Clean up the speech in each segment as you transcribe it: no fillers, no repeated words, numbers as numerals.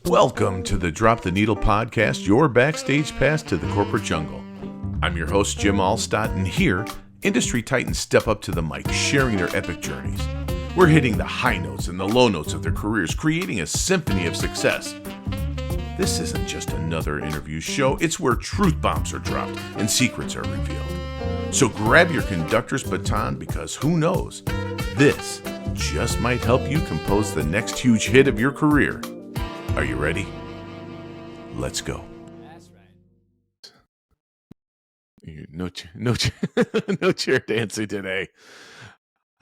Welcome to the Drop the Needle podcast, your backstage pass to the corporate jungle. I'm your host, Jim Alstott, and here, industry titans step up to the mic, sharing their epic journeys. We're hitting the high notes and the low notes of their careers, creating a symphony of success. This isn't just another interview show, it's where truth bombs are dropped and secrets are revealed. So grab your conductor's baton because who knows, this just might help you compose the next huge hit of your career. Are you ready? Let's go. That's right. No chair dancing today.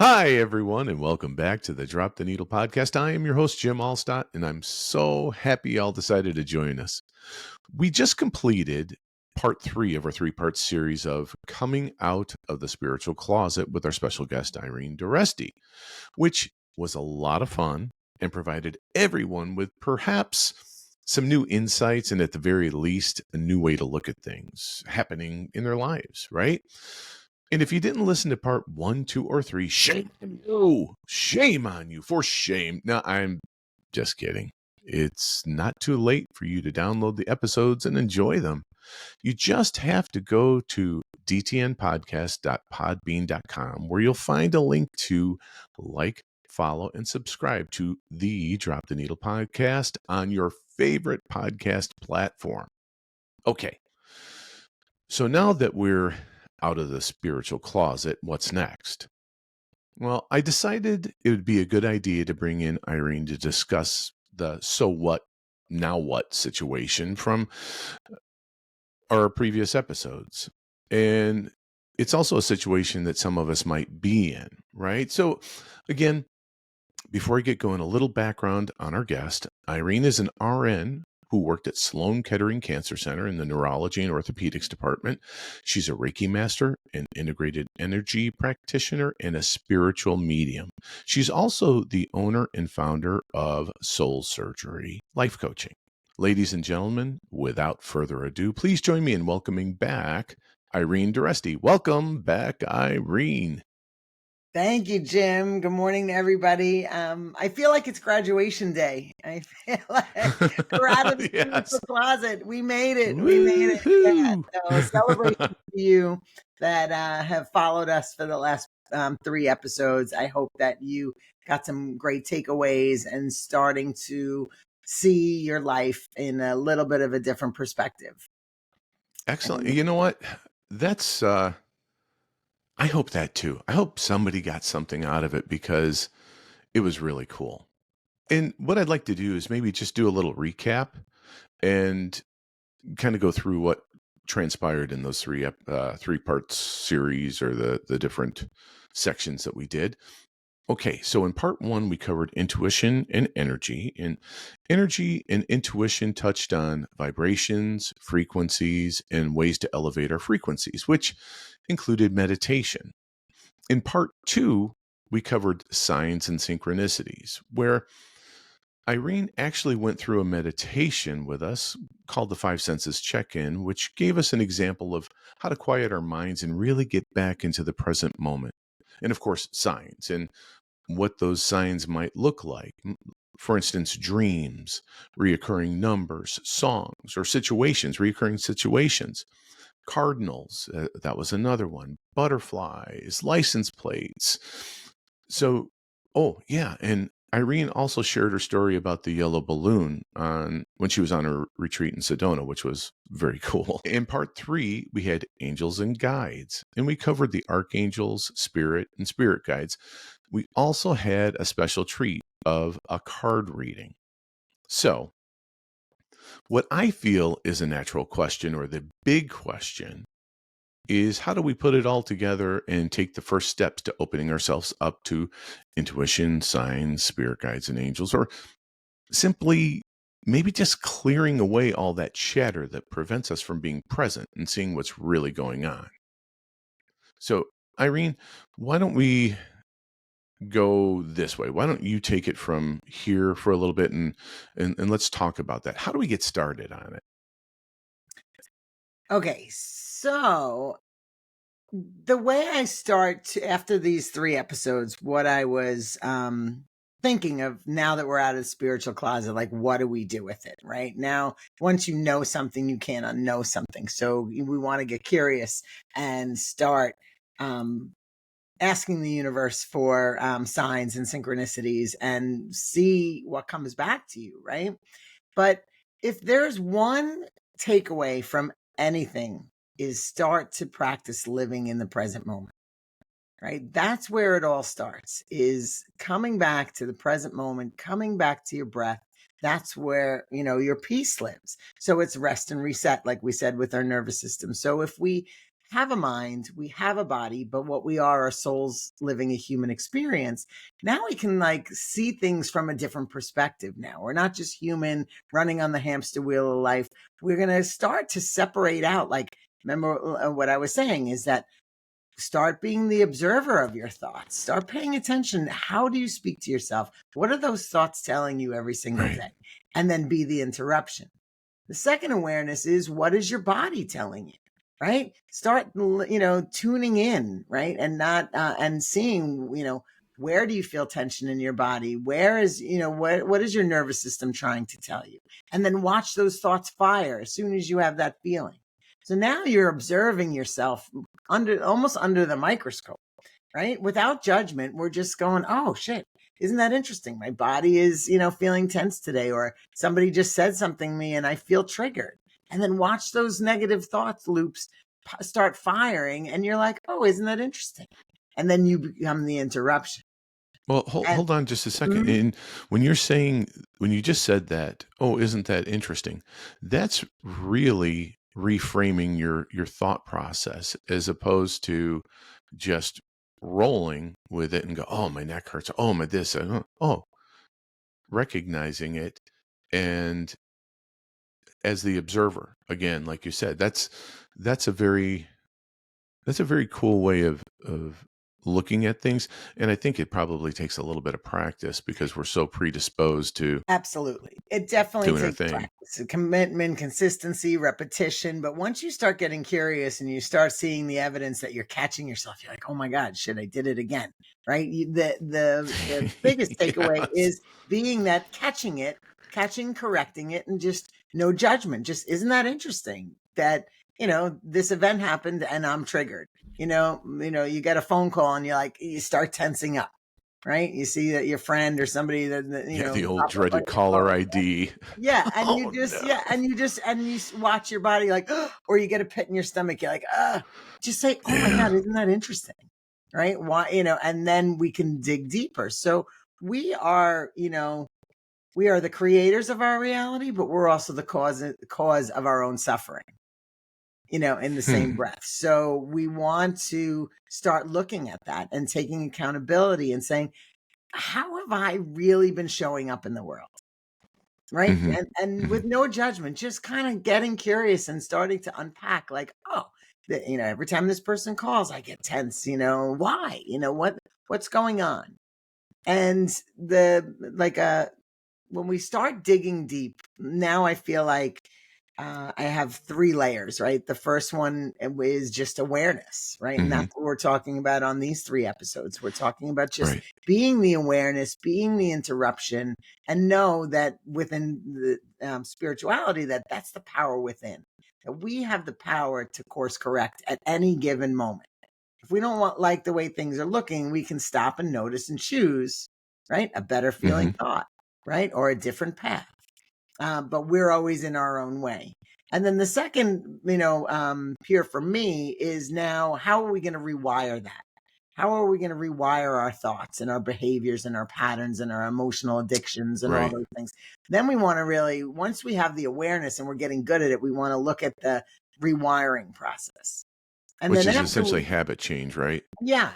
Hi, everyone, and welcome back to the Drop the Needle podcast. I am your host, Jim Alstott, and I'm so happy y'all decided to join us. We just completed part 3 of our 3-part series of Coming Out of the Spiritual Closet with our special guest, Irene Doreste, which was a lot of fun and provided everyone with perhaps some new insights and at the very least, a new way to look at things happening in their lives, right? And if you didn't listen to part 1, 2, or 3, shame on you. Shame on you. For shame. No, I'm just kidding. It's not too late for you to download the episodes and enjoy them. You just have to go to dtnpodcast.podbean.com where you'll find a link to like, follow, and subscribe to the Drop the Needle podcast on your favorite podcast platform. Okay. So now that we're out of the spiritual closet, what's next? Well, I decided it would be a good idea to bring in Irene to discuss the so what, now what situation from our previous episodes. And it's also a situation that some of us might be in, right? So again, before I get going, a little background on our guest. Irene is an RN who worked at Sloan Kettering Cancer Center in the neurology and orthopedics department. She's a Reiki master, an integrated energy practitioner, and a spiritual medium. She's also the owner and founder of Soul Surgery Life Coaching. Ladies and gentlemen, without further ado, please join me in welcoming back Irene Doreste. Welcome back, Irene. Thank you, Jim. Good morning to everybody. I feel like it's graduation day. I feel like we're out of the spiritual closet. We made it. Woo-hoo. We made it. Yeah. So celebration to you that have followed us for the last 3 episodes. I hope that you got some great takeaways and starting to see your life in a little bit of a different perspective. Excellent. You know what? That's I hope that too. I hope somebody got something out of it because it was really cool. And what I'd like to do is maybe just do a little recap and kind of go through what transpired in those 3-part series or the different sections that we did. Okay, so in part 1, we covered intuition and energy. And energy and intuition touched on vibrations, frequencies, and ways to elevate our frequencies, which included meditation. In part 2, we covered signs and synchronicities, where Irene actually went through a meditation with us called the 5 Senses Check-In, which gave us an example of how to quiet our minds and really get back into the present moment. And of course, signs and what those signs might look like. For instance, dreams, reoccurring numbers, songs, or situations, reoccurring situations. Cardinals, that was another one. Butterflies, license plates. So, and Irene also shared her story about the yellow balloon when she was on her retreat in Sedona, which was very cool. In part 3, we had angels and guides, and we covered the archangels, spirit, and spirit guides. We also had a special treat of a card reading. So, what I feel is a natural question, or the big question, is how do we put it all together and take the first steps to opening ourselves up to intuition, signs, spirit guides, and angels, or simply maybe just clearing away all that chatter that prevents us from being present and seeing what's really going on. So, Irene, why don't we go this way? Why don't you take it from here for a little bit and let's talk about that. How do we get started on it? Okay, so the way I start after these 3 episodes, what I was thinking of, now that we're out of the spiritual closet, like, what do we do with it? Right now, once you know something, you can't unknow something. So we want to get curious and start asking the universe for signs and synchronicities and see what comes back to you, right? But if there's one takeaway from anything, is start to practice living in the present moment. Right? That's where it all starts, is coming back to the present moment, coming back to your breath. That's where, your peace lives. So it's rest and reset, like we said, with our nervous system. So if we have a mind, we have a body, but what we are souls living a human experience. Now we can see things from a different perspective. Now we're not just human running on the hamster wheel of life. We're going to start to separate out. Remember what I was saying is that start being the observer of your thoughts. Start paying attention. How do you speak to yourself? What are those thoughts telling you every single Right. day? And then be the interruption. The second awareness is, what is your body telling you? Right? Start, tuning in, right? And not, and seeing, where do you feel tension in your body? Where is, what is your nervous system trying to tell you? And then watch those thoughts fire as soon as you have that feeling. So now you're observing yourself almost under the microscope, right? Without judgment. We're just going, oh shit, isn't that interesting? My body is, feeling tense today, or somebody just said something to me and I feel triggered. And then watch those negative thoughts loops start firing, and you're like, oh, isn't that interesting? And then you become the interruption. Well, And hold on just a second. Mhm. And when you just said that, oh, isn't that interesting? That's really reframing your thought process, as opposed to just rolling with it and go, oh, my neck hurts. Oh, my this. Oh, recognizing it, and as the observer, again, like you said, that's a very that's a very cool way of looking at things, and I think it probably takes a little bit of practice because we're so predisposed to Absolutely. It definitely doing our takes thing. practice, commitment, consistency, repetition. But once you start getting curious and you start seeing the evidence that you're catching yourself, you're like, oh my God, shit, I did it again. Right. The biggest takeaway Yes. is being that catching it, catching, correcting it, and just no judgment. Just, isn't that interesting that, this event happened and I'm triggered? You get a phone call and you start tensing up. Right? You see that your friend or somebody that, Yeah, the old pop up on dreaded your caller phone. ID. Yeah. And you Oh, just, no. watch your body or you get a pit in your stomach. You're like, just say, oh my God, Yeah. isn't that interesting? Right. Why, and then we can dig deeper. So we are, we are the creators of our reality, but we're also the cause of our own suffering, in the same Hmm. breath. So we want to start looking at that and taking accountability and saying, how have I really been showing up in the world? Right. Hmm. And Hmm. with no judgment, just kind of getting curious and starting to unpack, oh, every time this person calls, I get tense, why, what's going on? And when we start digging deep, now I feel like I have three layers, right? The first one is just awareness, right? And Hmm. that's what we're talking about on these three episodes. We're talking about just Right. being the awareness, being the interruption, and know that within the spirituality, that's the power within. That we have the power to course correct at any given moment. If we don't like the way things are looking, we can stop and notice and choose, right? A better feeling Hmm. thought, right? Or a different path. But we're always in our own way. And then the second, peer for me is, now, how are we going to rewire that? How are we going to rewire our thoughts and our behaviors and our patterns and our emotional addictions and all Right. those things? Then we want to really, once we have the awareness and we're getting good at it, we want to look at the rewiring process. And Which then is after essentially habit change, right? yeah,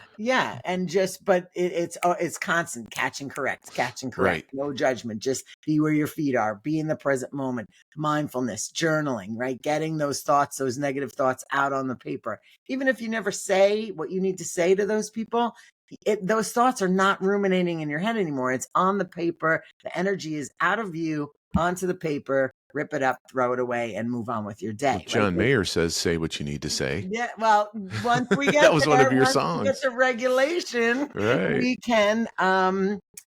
and just, but it's constant catch and correct, Right. no judgment. Just be where your feet are, be in the present moment, mindfulness, journaling, right? Getting those thoughts, those negative thoughts out on the paper. Even if you never say what you need to say to those people, those thoughts are not ruminating in your head anymore. It's on the paper. The energy is out of you, onto the paper. Rip it up, throw it away, and move on with your Well, day, right? John Mayer says, say what you need to say. Yeah, well, once we That get was one there, of your once we get songs. to regulation, Right. we can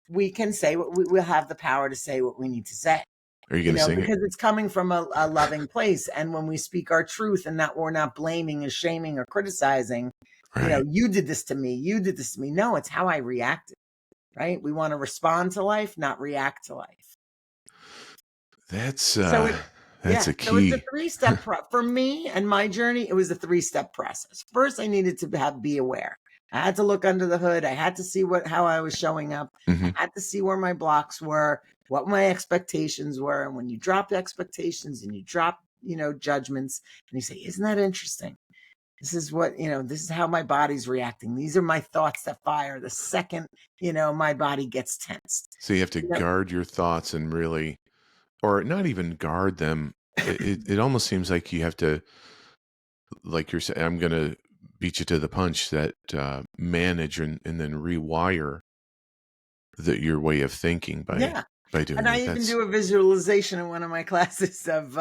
we can say what we'll have the power to say what we need to say. Are you going to sing it? Because it's coming from a loving place. And when we speak our truth and that we're not blaming and shaming or criticizing, Right. you did this to me. You did this to me. No, it's how I reacted, right? We want to respond to life, not react to life. That's So that's a so it's a key. 3-step for me and my journey. It was a 3-step process. First, I needed to be aware. I had to look under the hood. I had to see how I was showing up. Mhm. I had to see where my blocks were, what my expectations were. And when you drop expectations and you drop, judgments, and you say, isn't that interesting? This is what, this is how my body's reacting. These are my thoughts that fire the second, my body gets tensed. So you have to guard your thoughts and really, or not even guard them. It almost seems like you have to, like you're saying, I'm going to beat you to the punch, that manage and then rewire your way of thinking Yeah. by doing And I that. even That's do a visualization in one of my classes of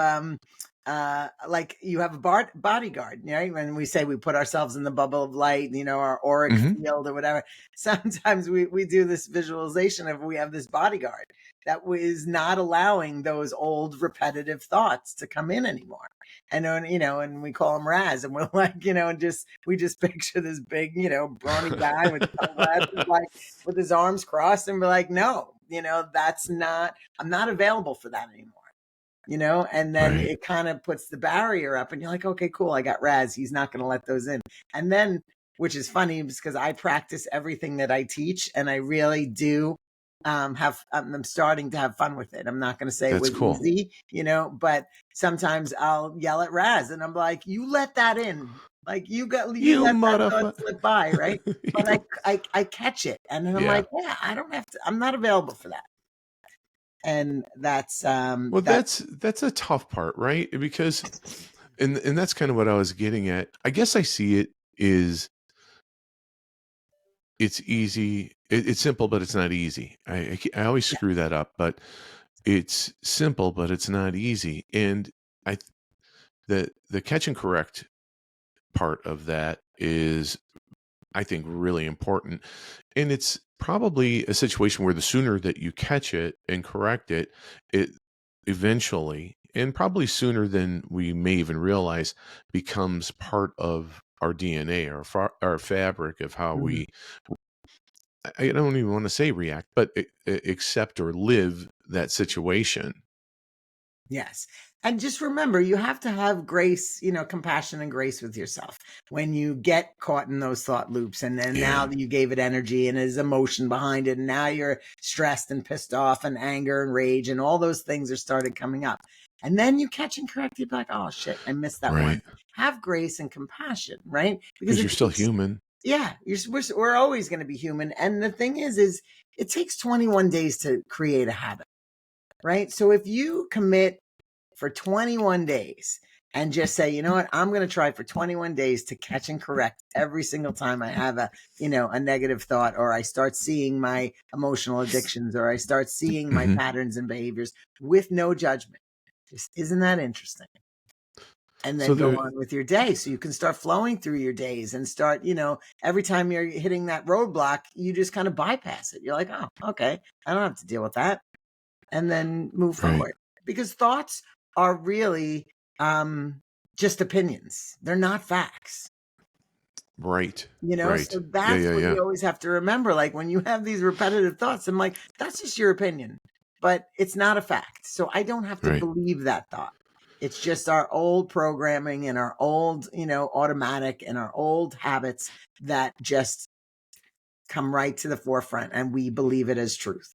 like you have a bodyguard, right? When we say we put ourselves in the bubble of light, our auric Mhm. field or whatever. Sometimes we do this visualization of we have this bodyguard that is not allowing those old repetitive thoughts to come in anymore. And then, and we call him Raz, and we're like, and we just picture this big, brawny guy with sunglasses, like with his arms crossed, and we're like, no, I'm not available for that anymore. And then Right. it kind of puts the barrier up, and you're like, okay, cool, I got Raz. He's not going to let those in. And then, which is funny because I practice everything that I teach, and I really do I'm starting to have fun with it. I'm not going to say it That's was cool. easy, but sometimes I'll yell at Raz and I'm like, you let that in. Like you You let that thought motherfucker. slip by, right? But I catch it, and then I'm Yeah. like, yeah, I don't have to. I'm not available for that. And that's Well, that. that's a tough part, right? Because and that's kind of what I was getting at. I guess I see it is it's easy. It's simple, but it's not easy. I always Yeah, screw that up, but it's simple, but it's not easy. And I the catch and correct part of that is, I think, really important. And it's probably a situation where the sooner that you catch it and correct it, it eventually, and probably sooner than we may even realize, becomes part of our DNA, our fabric of how mhm. we, I don't even want to say react, but accept or live that situation. Yes. And just remember, you have to have grace, compassion and grace with yourself when you get caught in those thought loops. And then now Yeah. that you gave it energy and there's emotion behind it, and now you're stressed and pissed off and anger and rage, and all those things are started coming up. And then you catch and correct, you're like, oh shit, I missed that one. Right. Have grace and compassion, right? Because Because you're it still takes, human. yeah, we're always going to be human. And the thing is it takes 21 days to create a habit, right? So if you commit for 21 days and just say, you know what, I'm going to try for 21 days to catch and correct every single time I have a negative thought, or I start seeing my emotional addictions, or I start seeing my Hmm. patterns and behaviors with no judgment. Just, isn't that interesting? And So then go there, on with your day so you can start flowing through your days and start, every time you're hitting that roadblock, you just kind of bypass it. You're like, oh, okay, I don't have to deal with that. And then move right, forward, because thoughts are really just opinions. They're not facts. right, So right. Yeah, that's yeah, what yeah. you always have to remember. Like when you have these repetitive thoughts, I'm like, that's just your opinion, but it's not a fact. So I don't have to Right. believe that thought. It's just our old programming and our old, automatic and our old habits that just come right to the forefront, and we believe it as truth.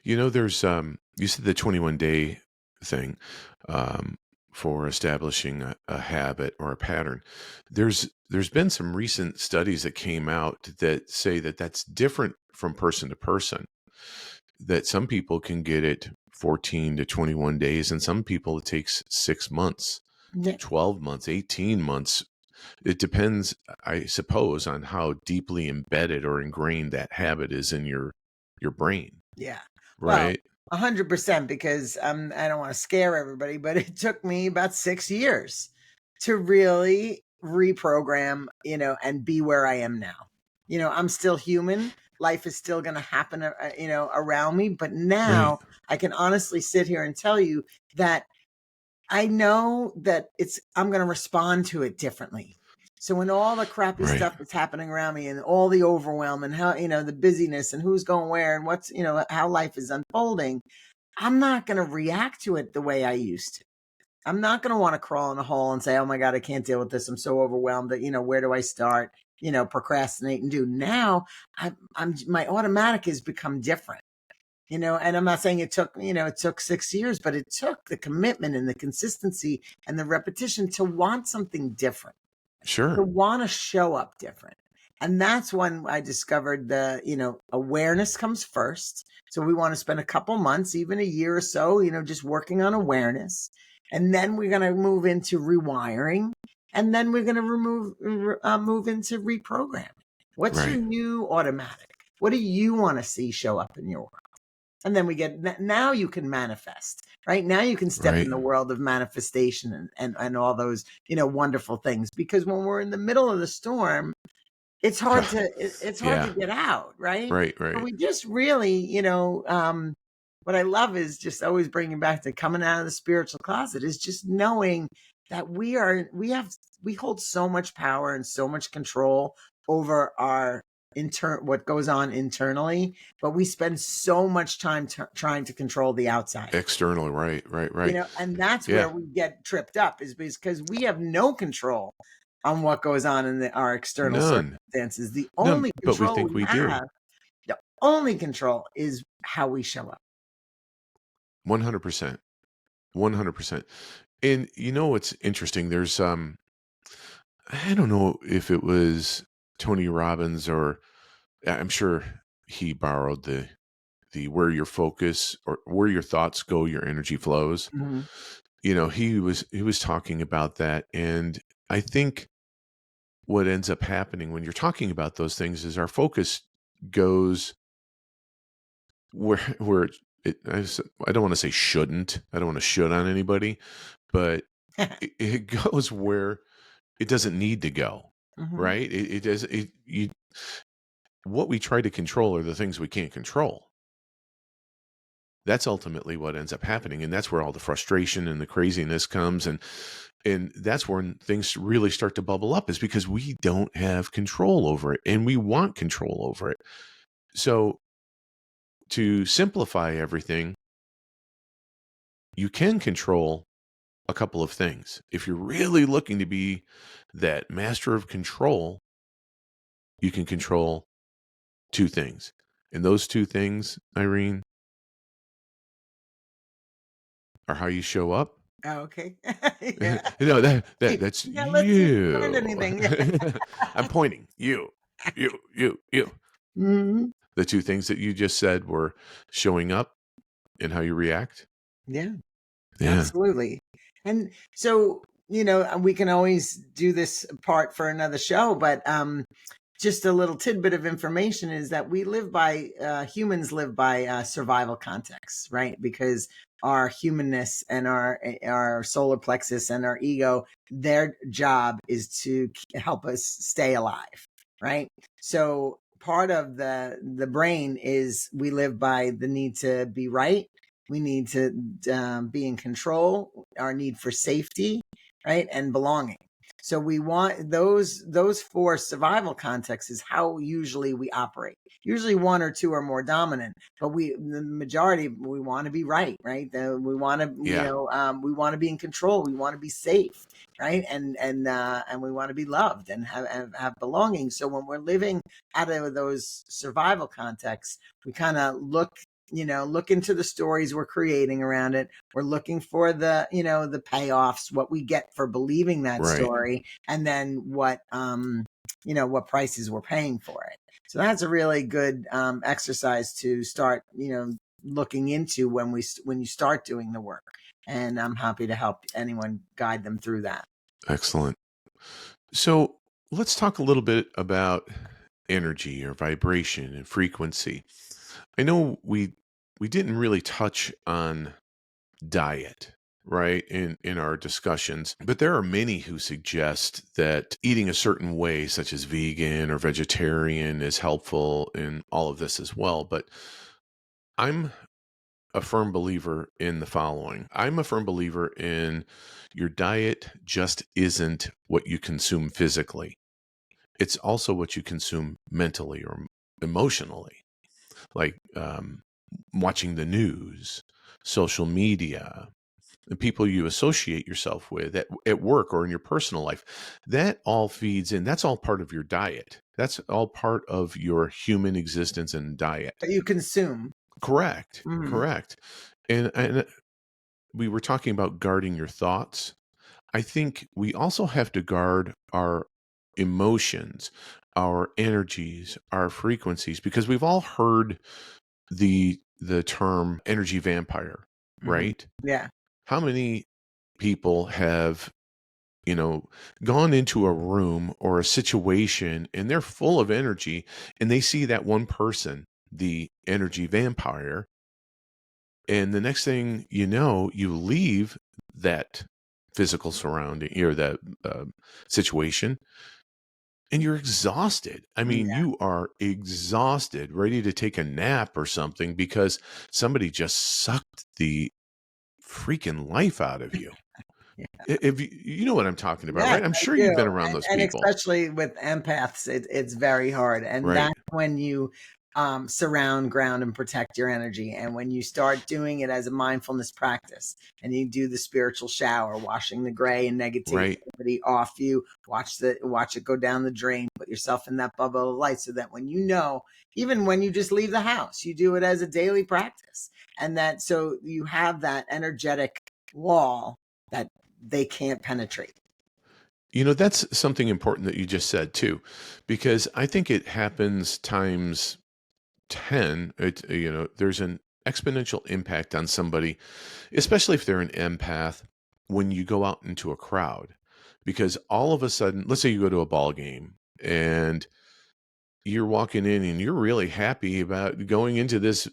There's you said the 21-day thing, um for establishing a habit or a pattern. There's been some recent studies that came out that say that that's different from person to person. That some people can get it 14 to 21 days, and some people it takes 6 months, Yeah. 12 months, 18 months. It depends, I suppose, on how deeply embedded or ingrained that habit is in your brain, Yeah. Well, right? 100%, because I don't want to scare everybody, but it took me about 6 years to really reprogram, and be where I am now. I'm still human, life is still going to happen, around me. But Right. now I can honestly sit here and tell you that I know that I'm going to respond to it differently. So when all the crappy Right. stuff that's happening around me and all the overwhelm and how, the busyness and who's going where and what's, how life is unfolding, I'm not going to react to it the way I used to. I'm not going to want to crawl in a hole and say, oh my God, I can't deal with this. I'm so overwhelmed that, where do I start? Procrastinate and do. Now my automatic has become different. And I'm not saying it took 6 years, but it took the commitment and the consistency and the repetition to want something different, to Sure. want to show up different. And that's when I discovered awareness comes first. So we want to spend a couple months, even a year or so, just working on awareness. And then we're going to move into rewiring. And then we're going to move into reprogramming. What's your Right. new automatic? What do you want to see show up in your world? And then now you can manifest, right? Now you can step in Right. the world of manifestation and all those, wonderful things. Because when we're in the middle of the storm, it's hard to Yeah. get out, right? Right. But Right. we just really, what I love is just always bringing back to coming out of the spiritual closet is just knowing that we hold so much power and so much control over our what goes on internally, but we spend so much time trying to control the outside. Externally. Right. Right. Right. And that's Yeah. where we get tripped up is because we have no control on what goes on in our external None. circumstances. The None. only But we control think we we do. have, the only control is how we show up. 100%. 100%. And you know what's interesting? There's I don't know if it was Tony Robbins or I'm sure he borrowed the where your focus or where your thoughts go, your energy flows. Mhm. He was talking about that, and I think what ends up happening when you're talking about those things is our focus goes where I don't want to say shouldn't. I don't want to should on anybody, but it goes where it doesn't need to go, Mhm. right? It does. What we try to control are the things we can't control. That's ultimately what ends up happening, and that's where all the frustration and the craziness comes, and that's when things really start to bubble up, is because we don't have control over it, and we want control over it. So to simplify everything, you can control a couple of things. If you're really looking to be that master of control, you can control two things. And those two things, Irene, are how you show up. Oh, okay. Yeah. No, that's Yeah, let's see if you learned you. anything. I'm pointing. You. Mhm. The two things that you just said were showing up and how you react. Yeah. Yeah. Absolutely. And so, we can always do this part for another show, but just a little tidbit of information is that humans live by survival context, right? Because our humanness and our solar plexus and our ego, their job is to help us stay alive, right? So part of the brain is we live by the need to be right. We need to be in control, our need for safety, right? And belonging. So we want those four survival contexts is how usually we operate. Usually one or two are more dominant, but the majority we want to be right. We want to Yeah. we want to be in control. We want to be safe, right? And we want to be loved and have belonging. So when we're living out of those survival contexts, we kind of look into the stories we're creating around it. We're looking for the payoffs, what we get for believing that Right. story, and then what prices we're paying for it. So that's a really good exercise to start, looking into when you start doing the work. And I'm happy to help anyone guide them through that. Excellent. So let's talk a little bit about energy or vibration and frequency. I know we didn't really touch on diet. right, in our discussions. But there are many who suggest that eating a certain way, such as vegan or vegetarian, is helpful in all of this as well. But I'm a firm believer in the following. I'm a firm believer in your diet just isn't what you consume physically. It's also what you consume mentally or emotionally, like watching the news, social media, the people you associate yourself with at work or in your personal life. That all feeds in. That's all part of your diet. That's all part of your human existence and diet. That you consume. Correct. Mhm. Correct. And we were talking about guarding your thoughts. I think we also have to guard our emotions, our energies, our frequencies, because we've all heard the term energy vampire, Mhm. right? Yeah. How many people have, you know, gone into a room or a situation and they're full of energy and they see that one person, the energy vampire, and the next thing you know, you leave that physical surrounding or that situation and you're exhausted. I mean, Yeah. you are exhausted, ready to take a nap or something because somebody just sucked the freaking life out of you. Yeah. If you know what I'm talking about, Yes, right? I'm I sure do, you've been around those and people, especially with empaths, it's very hard, and right? that's when you, surround, ground, and protect your energy, and when you start doing it as a mindfulness practice, and you do the spiritual shower, washing the gray and Right, negativity off you, watch it go down the drain, put yourself in that bubble of light so that when you know, even when you just leave the house, you do it as a daily practice, and that so you have that energetic wall that they can't penetrate. that's something important that you just said too, because I think it happens times 10. There's an exponential impact on somebody, especially if they're an empath, when you go out into a crowd, because all of a sudden, let's say you go to a ball game and you're walking in and you're really happy about going into this.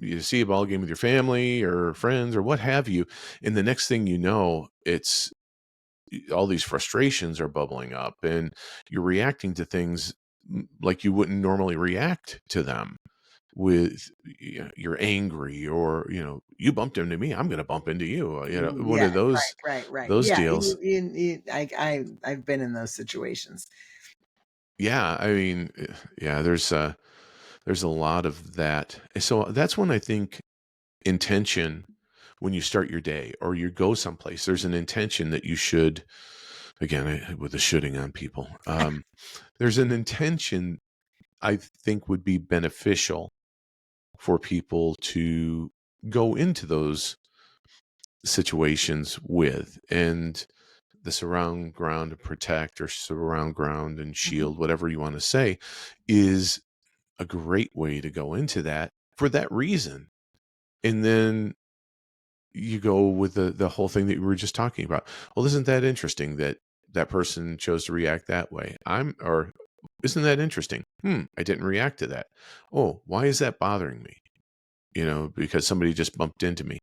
You see a ball game with your family or friends or what have you, and the next thing you know, it's all these frustrations are bubbling up and you're reacting to things like you wouldn't normally react to them. With you're angry, or you bumped into me, I'm going to bump into you, one Yeah, of those right. those Yeah, deals. I've been in those situations. Yeah, I mean, yeah, there's a lot of that. So that's when I think intention, when you start your day or you go someplace, there's an intention that you should, again, with the shooting on people, there's an intention I think would be beneficial for people to go into those situations with. And the surround ground and protect, or surround ground and Mhm. shield, whatever you want to say, is a great way to go into that for that reason. And then you go with the whole thing that we were just talking about. Well, isn't that interesting that that person chose to react that way? Or isn't that interesting? I didn't react to that. Oh, why is that bothering me? Because somebody just bumped into me.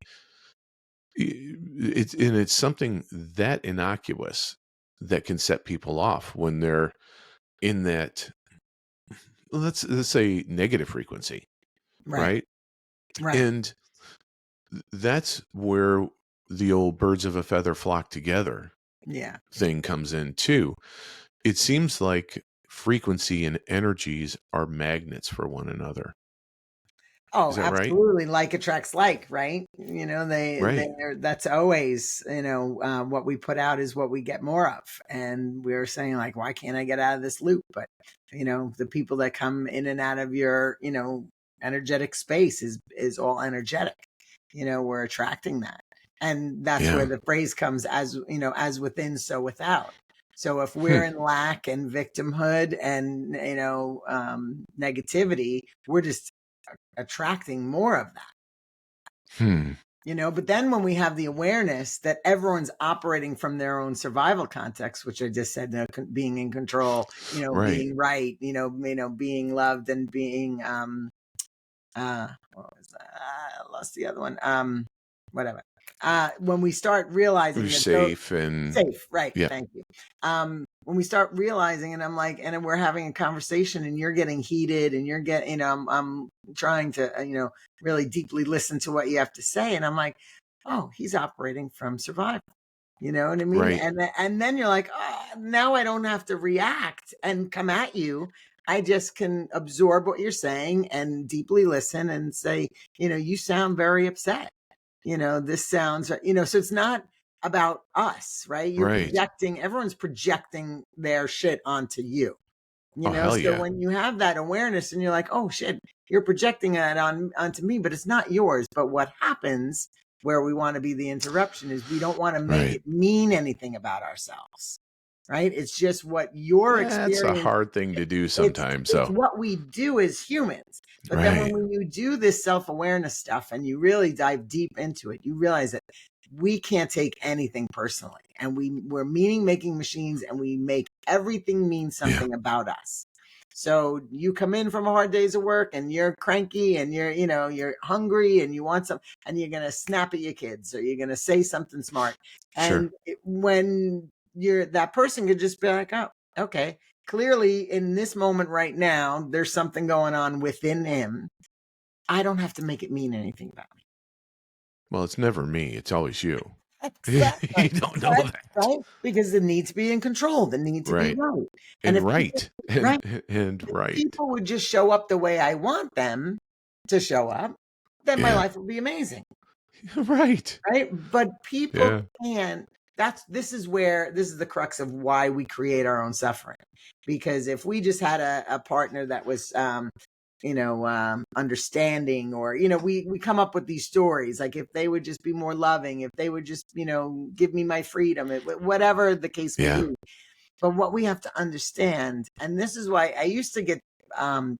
It's something that innocuous that can set people off when they're in that, let's say, negative frequency, Right, right? right. And that's where the old birds of a feather flock together Yeah. thing comes in too. It seems like frequency and energies are magnets for one another. Oh, Is that right? absolutely. Like attracts like, right? Right. they're that's always, what we put out is what we get more of. And we're saying like, why can't I get out of this loop? But the people that come in and out of your, energetic space is all energetic. We're attracting that. And that's where Yeah. the phrase comes, as within, so without. So if we're in lack and victimhood and negativity, we're just attracting more of that. Hmm. But then when we have the awareness that everyone's operating from their own survival context, which I just said, being in control, Right. being right, being loved, and being what was that? I lost the other one. Whatever. when we start realizing You're that safe and safe, right? yeah, Thank you. When we start realizing, and I'm like, and then we're having a conversation, and you're getting heated, and you're getting, I'm trying to, really deeply listen to what you have to say, and I'm like, oh, he's operating from survival. You know what I mean? right, And then you're like, oh, now I don't have to react and come at you. I just can absorb what you're saying and deeply listen and say, you sound very upset. This sounds, so it's not about us, right? right. Everyone's projecting their shit onto you. Oh, hell So yeah. when you have that awareness and you're like, oh shit, you're projecting that onto me, but it's not yours. But what happens where we want to be the interruption is we don't want to make Right. it mean anything about ourselves, right? It's just what your That's a experience, hard thing to do it's sometimes, it's so. what we do as humans. But then Right. when you do this self-awareness stuff and you really dive deep into it, you realize that we can't take anything personally, and we're meaning making machines, and we make everything mean Yeah, something about us. So you come in from a hard days of work and you're cranky and you're hungry and you want some, and you're going to snap at your kids, or you're going to say something smart. sure. And when that person could just be like, oh, okay, clearly in this moment right now, there's something going on within him. I don't have to make it mean anything about me. Well, it's never me, it's always you. Exactly. You don't know Right. that. Right. Because the need to be in control, the need to be Right. right. And And if people, right. right, And if right. people would just show up the way I want them to show up, then my Yeah. life would be amazing. Right. Right. But people Yeah. can't. This is the crux of why we create our own suffering. Because if we just had a partner that was, understanding, or, we come up with these stories, like if they would just be more loving, if they would just, give me my freedom, whatever the case may Yeah. be. But what we have to understand, and this is why I used to get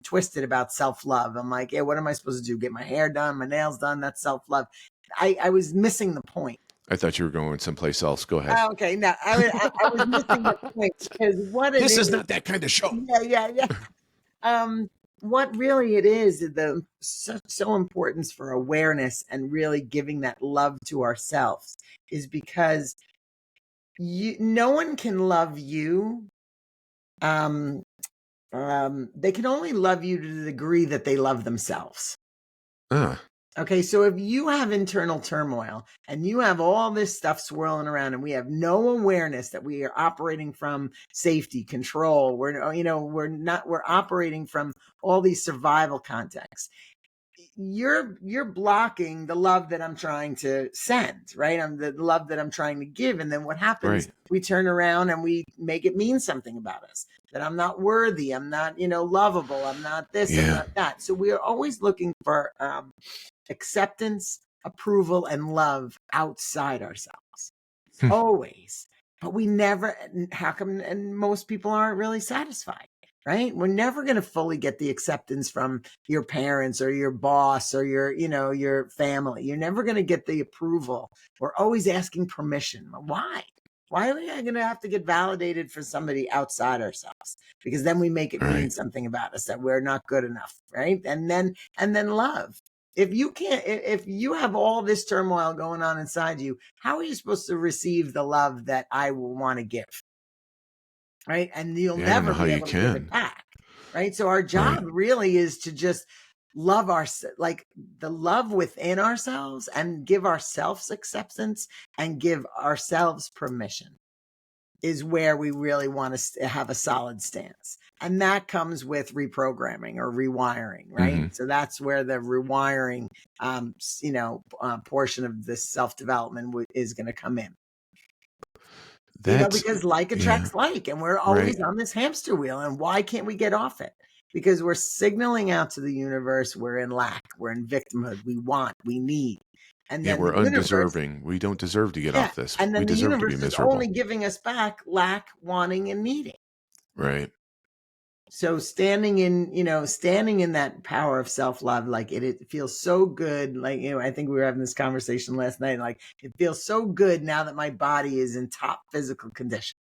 twisted about self-love. I'm like, yeah, what am I supposed to do? Get my hair done, my nails done? That's self-love. I was missing the point. I thought you were going someplace else. Go ahead. Okay, no, I was missing the point, because what it This is is, not that kind of show. yeah. What really it is, the so importance for awareness and really giving that love to ourselves, is because no one can love you. Um, they can only love you to the degree that they love themselves. Uh, Okay, so if you have internal turmoil and you have all this stuff swirling around, and we have no awareness that we are operating from safety, control, we're operating from all these survival contexts. You're blocking the love that I'm trying to send, right? I'm the love that I'm trying to give. And then what happens? right. We turn around and we make it mean something about us, that I'm not worthy. I'm not, lovable. I'm not this. I'm Yeah. not that. So we are always looking for acceptance, approval, and love outside ourselves. Hmm. Always. But we never, how come, and most people aren't really satisfied, right? We're never going to fully get the acceptance from your parents or your boss or your family. You're never going to get the approval. We're always asking permission. Why? Why are we going to have to get validated for somebody outside ourselves? Because then we make it mean Right. something about us, that we're not good enough, right? And then love. If you have all this turmoil going on inside you, how are you supposed to receive the love that I will want to give? Right. And you'll Yeah, I don't know never how be you able to give it can. back. Right. So our Right. job really is to just love like the love within ourselves, and give ourselves acceptance, and give ourselves permission, is where we really want to have a solid stance. And that comes with reprogramming or rewiring, right? Hmm. So that's where the rewiring, portion of this self-development is going to come in. That's, Because like yeah. attracts like, and we're Right. always on this hamster wheel. And why can't we get off it? Because we're signaling out to the universe we're in lack, we're in victimhood, we need. And Yeah, then we're the universe, undeserving. We don't deserve to get yeah. off this. And We then the deserve to be universe is only miserable. giving us back lack, wanting, and needing. Right. So standing in that power of self-love, like it feels so good. Like, I think we were having this conversation last night. Like, it feels so good now that my body is in top physical condition.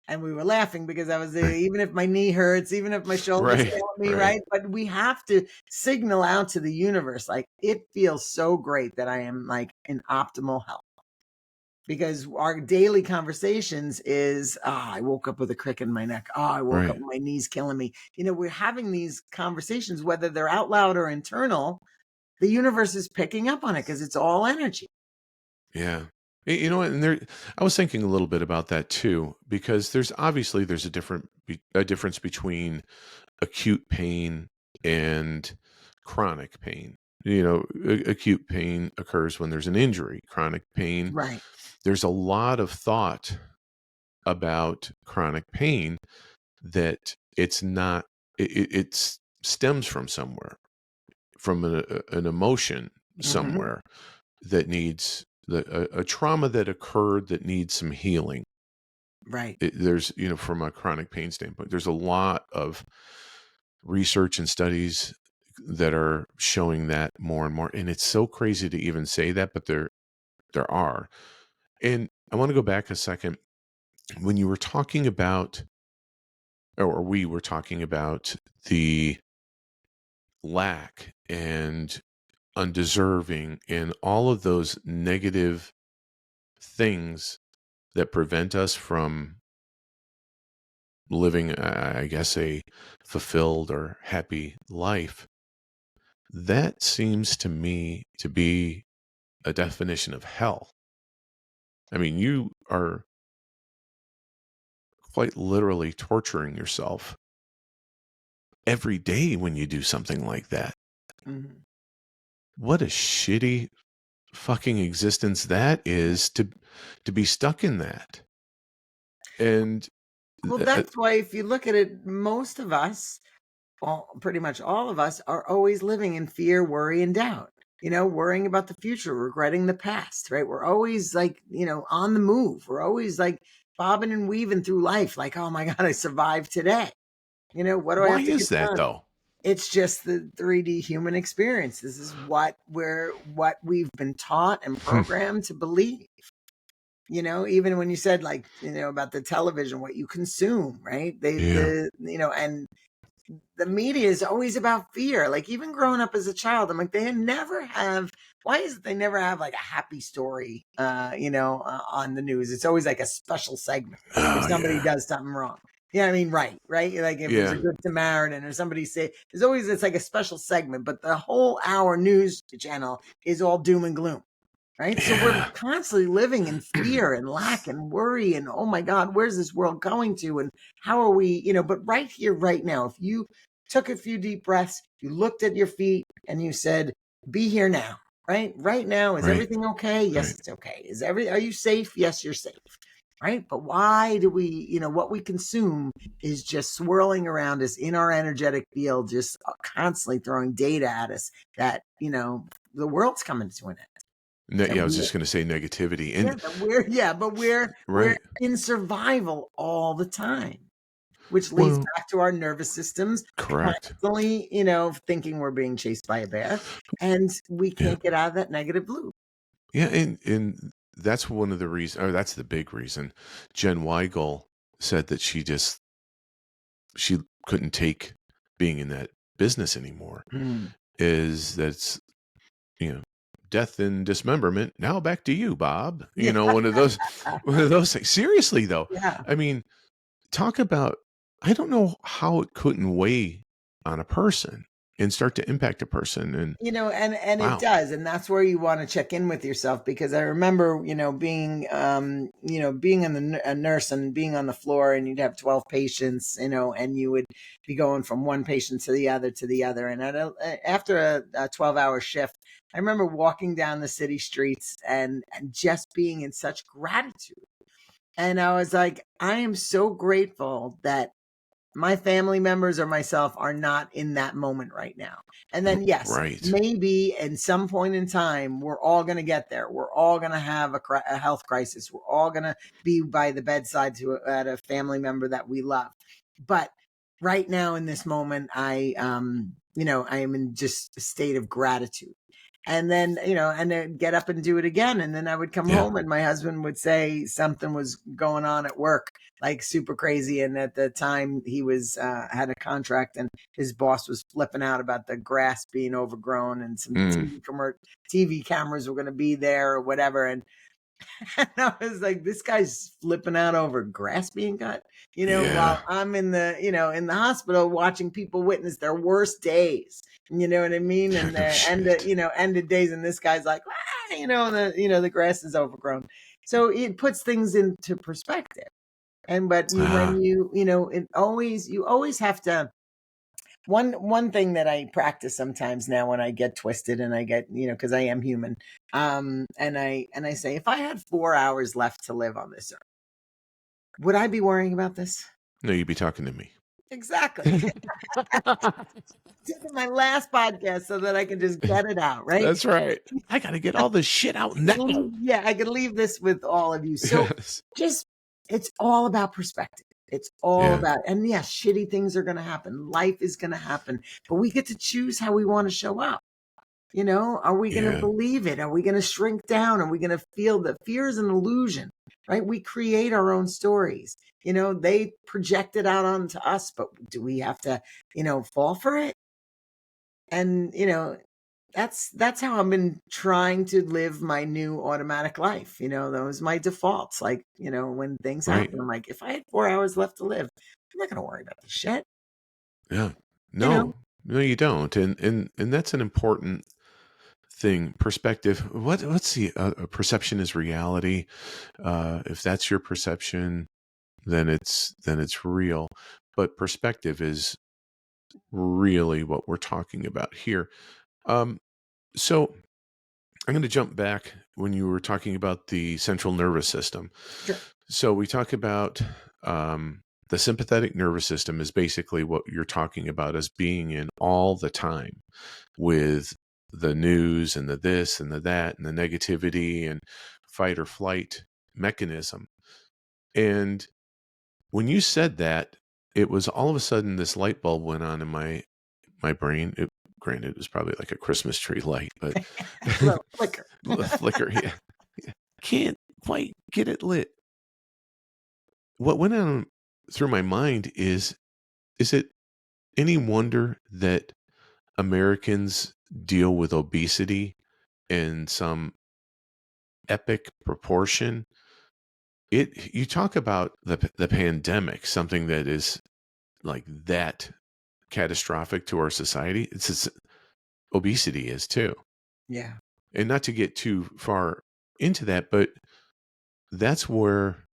And we were laughing because I was even if my knee hurts, even if my shoulders Right, fail me, right. right? But we have to signal out to the universe, like, it feels so great that I am like in optimal health. Because our daily conversations is, oh, I woke up with a crick in my neck. Oh, I woke up Right. with my knees killing me. We're having these conversations, whether they're out loud or internal, the universe is picking up on it because it's all energy. Yeah. You know what? And I was thinking a little bit about that too, because there's a difference between acute pain and chronic pain. Acute pain occurs when there's an injury. Chronic pain, Right. there's a lot of thought about chronic pain that it's not. It stems from somewhere, from an emotion Hmm. somewhere that needs a trauma that occurred that needs some healing. Right. There's, from a chronic pain standpoint, there's a lot of research and studies that are showing that more and more. And it's so crazy to even say that, but there are. And I want to go back a second when you were talking about, or we were talking about the lack and undeserving and all of those negative things that prevent us from living, I guess, a fulfilled or happy life. That seems to me to be a definition of hell. I mean, you are quite literally torturing yourself every day when you do something like that. Hmm. What a shitty fucking existence that is, to be stuck in that. And Well, uh, that's why if you look at it, most of us, pretty much all of us, are always living in fear, worry, and doubt. Worrying about the future, regretting the past, right? We're always like, on the move. We're always like bobbing and weaving through life, like, oh my God, I survived today. What do I why have to get is that done? though? It's just the 3D human experience. This is what we've been taught and programmed to believe. Even when you said, like, about the television, what you consume, right? Yeah. And the media is always about fear. Like, even growing up as a child, I'm like, they never have. Why is it they never have like a happy story, on the news? It's always like a special segment if Oh somebody yeah. does something wrong. Yeah, I mean, right, right. Like if there's a Yeah. good Samaritan or somebody say, it's like a special segment, but the whole hour news channel is all doom and gloom. Right. So we're Yeah. constantly living in fear and lack and worry. And oh my God, where's this world going to? And how are we, but right here, right now, if you took a few deep breaths, you looked at your feet and you said, be here now, right? Right now, is Right. everything okay? Yes, Right. it's okay. Are you safe? Yes, you're safe. Right. But why do we, what we consume is just swirling around us in our energetic field, just constantly throwing data at us that, the world's coming to an end. That Yeah, I was we just going to say negativity. Yeah, And but we're right. in survival all the time, which leads Well, back to our nervous systems correct. constantly, thinking we're being chased by a bear, and we Yeah. can't get out of that negative loop. Yeah, and that's one of the reasons, or that's the big reason. Jen Weigel said that she couldn't take being in that business anymore. Mm. Is that's you know death and dismemberment. Now back to you, Bob. Yeah, One of those things. Seriously though, yeah. I mean, talk about, I don't know how it couldn't weigh on a person and start to impact a person. And And it wow, does, and that's where you want to check in with yourself, because I remember, being a nurse and being on the floor, and you'd have 12 patients, and you would be going from one patient to the other, and after a 12-hour shift, I remember walking down the city streets and just being in such gratitude, and I was like, I am so grateful that my family members or myself are not in that moment right now. And then, yes, right. maybe in some point in time, we're all going to get there. We're all going to have a health crisis. We're all going to be by the bedside at a family member that we love. But right now in this moment, I am in just a state of gratitude. And then, and then get up and do it again. And then I would come Yeah. home and my husband would say something was going on at work, like super crazy. And at the time he was, had a contract and his boss was flipping out about the grass being overgrown and some TV cameras were going to be there or whatever. And I was like, this guy's flipping out over grass being cut, Yeah. while I'm in the, in the hospital watching people witness their worst days. You know what I mean? And No their shit. ended days. And this guy's like, the grass is overgrown. So it puts things into perspective. And, but when you always have to, one thing that I practice sometimes now when I get twisted and I get, because I am human, and I say, if I had 4 hours left to live on this earth, would I be worrying about this? No, you'd be talking to me. Exactly. This is my last podcast so that I can just get it out, right? That's right. I got to get all this shit out now. Yeah, I could leave this with all of you. So Yes. it's all about perspective. It's all Yeah. about, and yeah, shitty things are going to happen. Life is going to happen, but we get to choose how we want to show up. Are we going to Yeah. believe it? Are we going to shrink down? Are we going to feel that fear is an illusion, right? We create our own stories. They project it out onto us, but do we have to, fall for it? And, that's how I've been trying to live my new automatic life. Those my defaults. Like, when things Right. happen, I'm like, if I had 4 hours left to live, I'm not going to worry about this shit. Yeah. No, no, you don't. And that's an important thing. Perspective. What's the perception is reality. If that's your perception, then it's real. But perspective is really what we're talking about here. So I'm going to jump back when you were talking about the central nervous system. Sure. So we talk about the sympathetic nervous system is basically what you're talking about as being in all the time with the news and the this and the that and the negativity and fight or flight mechanism. And when you said that, it was all of a sudden this light bulb went on in my brain. Granted, it was probably like a Christmas tree light, but Little flicker. flicker. Yeah. Can't quite get it lit. What went on through my mind is it any wonder that Americans deal with obesity in some epic proportion? You talk about the pandemic, something that is like that catastrophic to our society. It's obesity is too. Yeah. And not to get too far into that, but that's where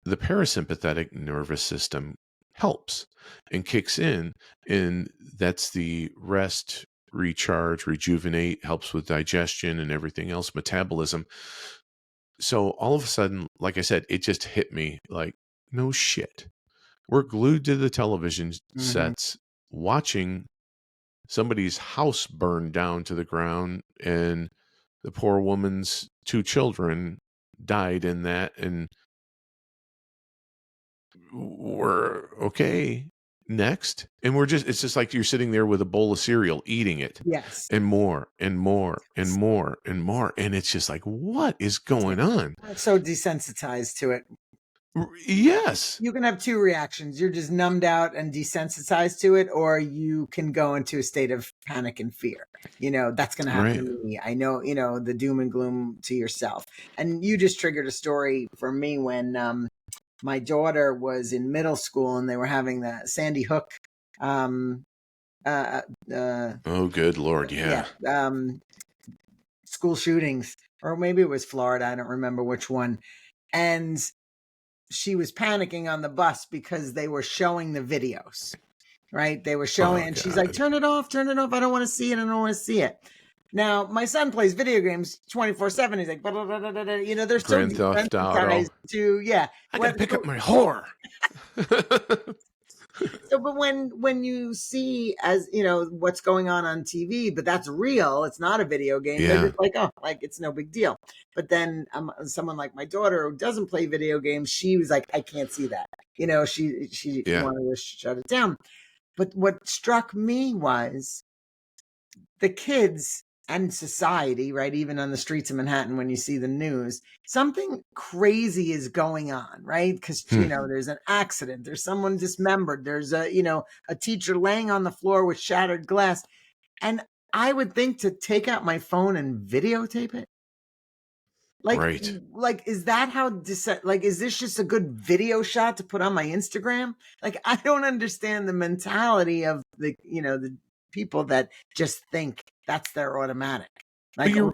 the parasympathetic nervous system helps and kicks in. And that's the rest, recharge, rejuvenate, helps with digestion and everything else, metabolism. So all of a sudden, like I said, it just hit me like, no shit. We're glued to the television sets watching somebody's house burn down to the ground, and the poor woman's 2 children died in that, and we're okay, next. And it's just like you're sitting there with a bowl of cereal eating it. Yes. And more and more and more and more, and it's just like, what is going on? We're so desensitized to it. Yes. You can have two reactions. You're just numbed out and desensitized to it, or you can go into a state of panic and fear. That's going to happen to me. I know, the doom and gloom to yourself. And you just triggered a story for me when my daughter was in middle school and they were having the Sandy Hook. Oh, good Lord. Yeah. School shootings, or maybe it was Florida. I don't remember which one. And she was panicking on the bus because they were showing the videos, right? They were showing, and she's like, turn it off. I don't want to see it. Now, my son plays video games 24/7. He's like, blah, blah, blah, blah, blah. They're so Grand Theft Auto. to, I got to pick up my whore. So, but when you see, as what's going on TV, but that's real, it's not a video game. Yeah. They're just like, oh, like it's no big deal. But then someone like my daughter who doesn't play video games, she was like, I can't see that. She wanted to shut it down. But what struck me was the kids and society, right? Even on the streets of Manhattan, when you see the news, something crazy is going on, right? Because, Hmm. there's an accident, there's someone dismembered, there's a teacher laying on the floor with shattered glass. And I would think to take out my phone and videotape it. Like, Right. is that how, like, is this just a good video shot to put on my Instagram? Like, I don't understand the mentality of the people that just think that's their automatic. But Like, oh,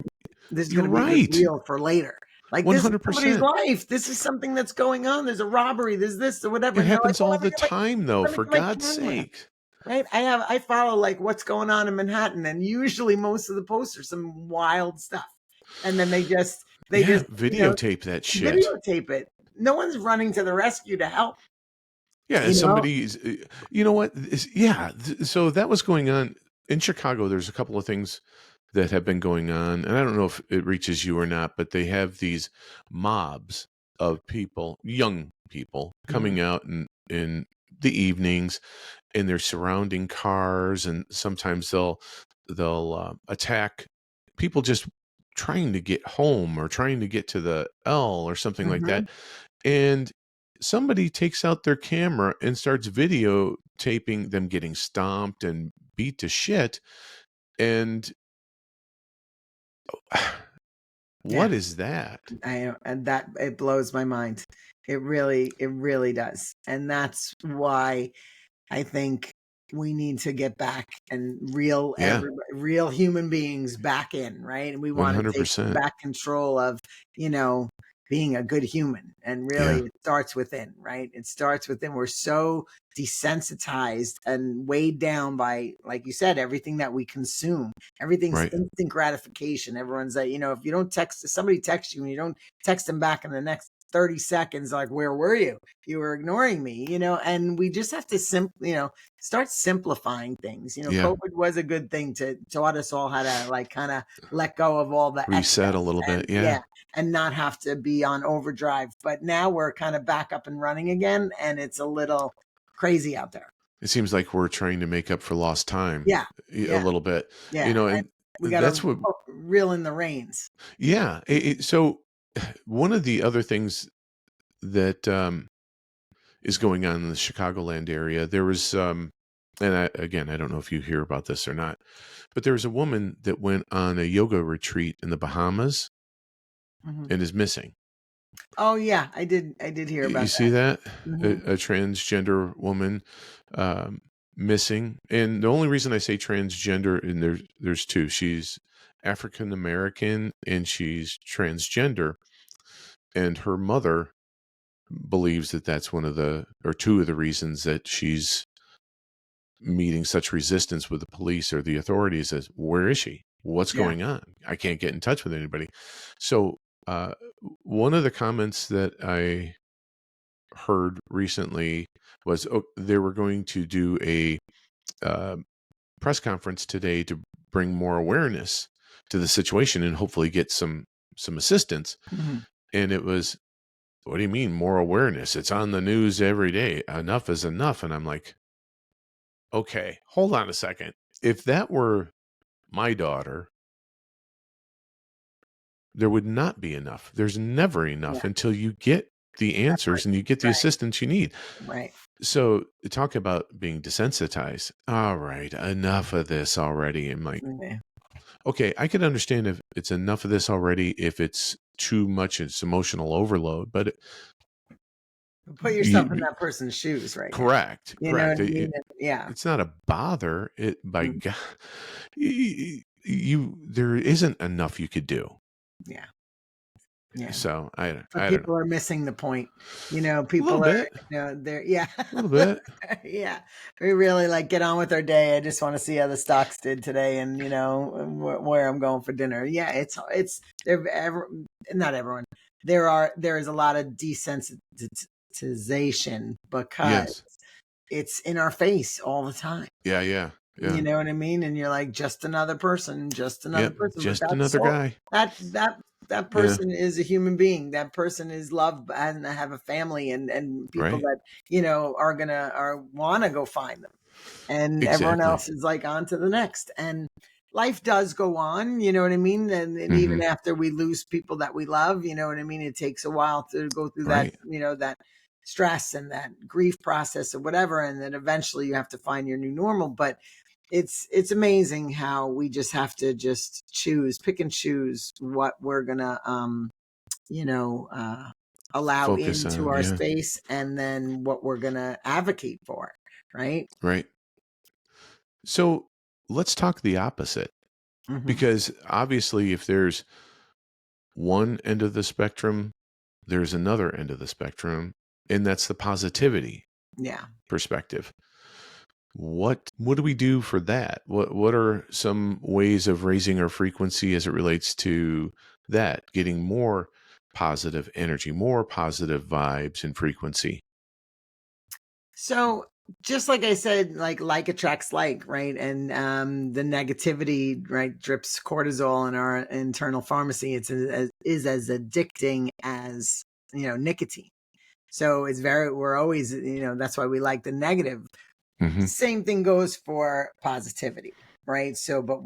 this is you're going to be a good right. reel for later. Like, this is somebody's 100%. life. This is something that's going on. There's a robbery. There's this or whatever. It And they're like, happens well, all the time, though, let me for get my God's camera. sake. Right. I follow like what's going on in Manhattan, and usually most of the posts are some wild stuff. And then they just Yeah, videotape that shit. videotape it. No one's running to the rescue to help. Yeah, and You know? somebody's, you know what? So that was going on in Chicago. There's a couple of things that have been going on, and I don't know if it reaches you or not, but they have these mobs of people, young people, Mhm. coming out in the evenings, and they're surrounding cars, and sometimes they'll attack people just trying to get home or trying to get to the L or something like Mhm. that. And somebody takes out their camera and starts videotaping them getting stomped and beat to shit. And Yeah. what is that? And that it blows my mind. It really does. And that's why I think we need to get back and Yeah, real human beings back in, right? And we want to take 100%. back control of, you know, being a good human. And really Yeah, it starts within, right? It starts within. We're so desensitized and weighed down by, like you said, everything that we consume. Everything's right. instant gratification. Everyone's like, if you don't text, if somebody texts you and you don't text them back in the next 30 seconds, like, where were you? You were ignoring me, and we just have to start simplifying things. Yeah, COVID was a good thing to taught us all how to like kind of let go of all the reset a excess little and bit. Yeah. and not have to be on overdrive. But now we're kind of back up and running again, and it's a little crazy out there. It seems like we're trying to make up for lost time Yeah, a yeah, little bit, yeah. And and we got to that's what, reel in the reins. yeah. So one of the other things that is going on in the Chicagoland area, there was, and again, I don't know if you hear about this or not, but there was a woman that went on a yoga retreat in the Bahamas Mhm. and is missing. Oh yeah, I did hear You about see that? that. A transgender woman um, missing. And the only reason I say transgender, and there's two. She's African American and she's transgender. And her mother believes that that's one of the, or two of the reasons that she's meeting such resistance with the police or the authorities as where is she? What's Yeah. going on? I can't get in touch with anybody. So, uh, one of the comments that I heard recently was they were going to do a uh, press conference today to bring more awareness to the situation and hopefully get some assistance. Mhm. And it was, what do you mean more awareness? It's on the news every day. Enough is enough. And I'm like, okay, hold on a second. If that were my daughter, there would not be enough. There's never Yeah. enough until you get the That answers and you person. get the Right. assistance you need. Right. So talk about being desensitized. All right, enough of this already. I'm like, Yeah. okay, I can understand if it's enough of this already, if it's too much, it's emotional overload. But Put yourself in you, that person's shoes right now. correct, You know what correct. I mean? Yeah. It's not a bother. It by Mm. God, there isn't enough you could do. Yeah. Yeah. So But I don't know. people are missing the point. A little People are, bit, they're, yeah. a little bit. Yeah. We really like get on with our day. I just want to see how the stocks did today and, where I'm going for dinner. Yeah. Not everyone. There is a lot of desensitization because Yes. it's in our face all the time. Yeah. Yeah. You Yeah. know what I mean? And you're like, just another person, just another Yep. person. But Just another guy. that Yeah. person is a human being. That person is loved and have a family and people Right. that, are wanna go find them. And everyone Exactly. else is like on to the next. And life does go on, you know what I mean? And even Hmm. after we lose people that we love, you know what I mean? It takes a while to go through that, Right. that stress and that grief process or whatever. And then eventually you have to find your new normal. But it's amazing how we just have to just pick and choose what we're gonna you know, allow Focus into on, our yeah. space and then what we're going to advocate for. Right. Right. So let's talk the opposite, Hmm. because obviously, if there's one end of the spectrum, there's another end of the spectrum, and that's the positivity Yeah. perspective. What do we do for that? What are some ways of raising our frequency as it relates to that, getting more positive energy, more positive vibes and frequency? So just like I said, like attracts like, right? And the negativity, right, drips cortisol in our internal pharmacy. Is as addicting as, nicotine. So we're always, that's why we like the negative. Hmm. Same thing goes for positivity, right? So, but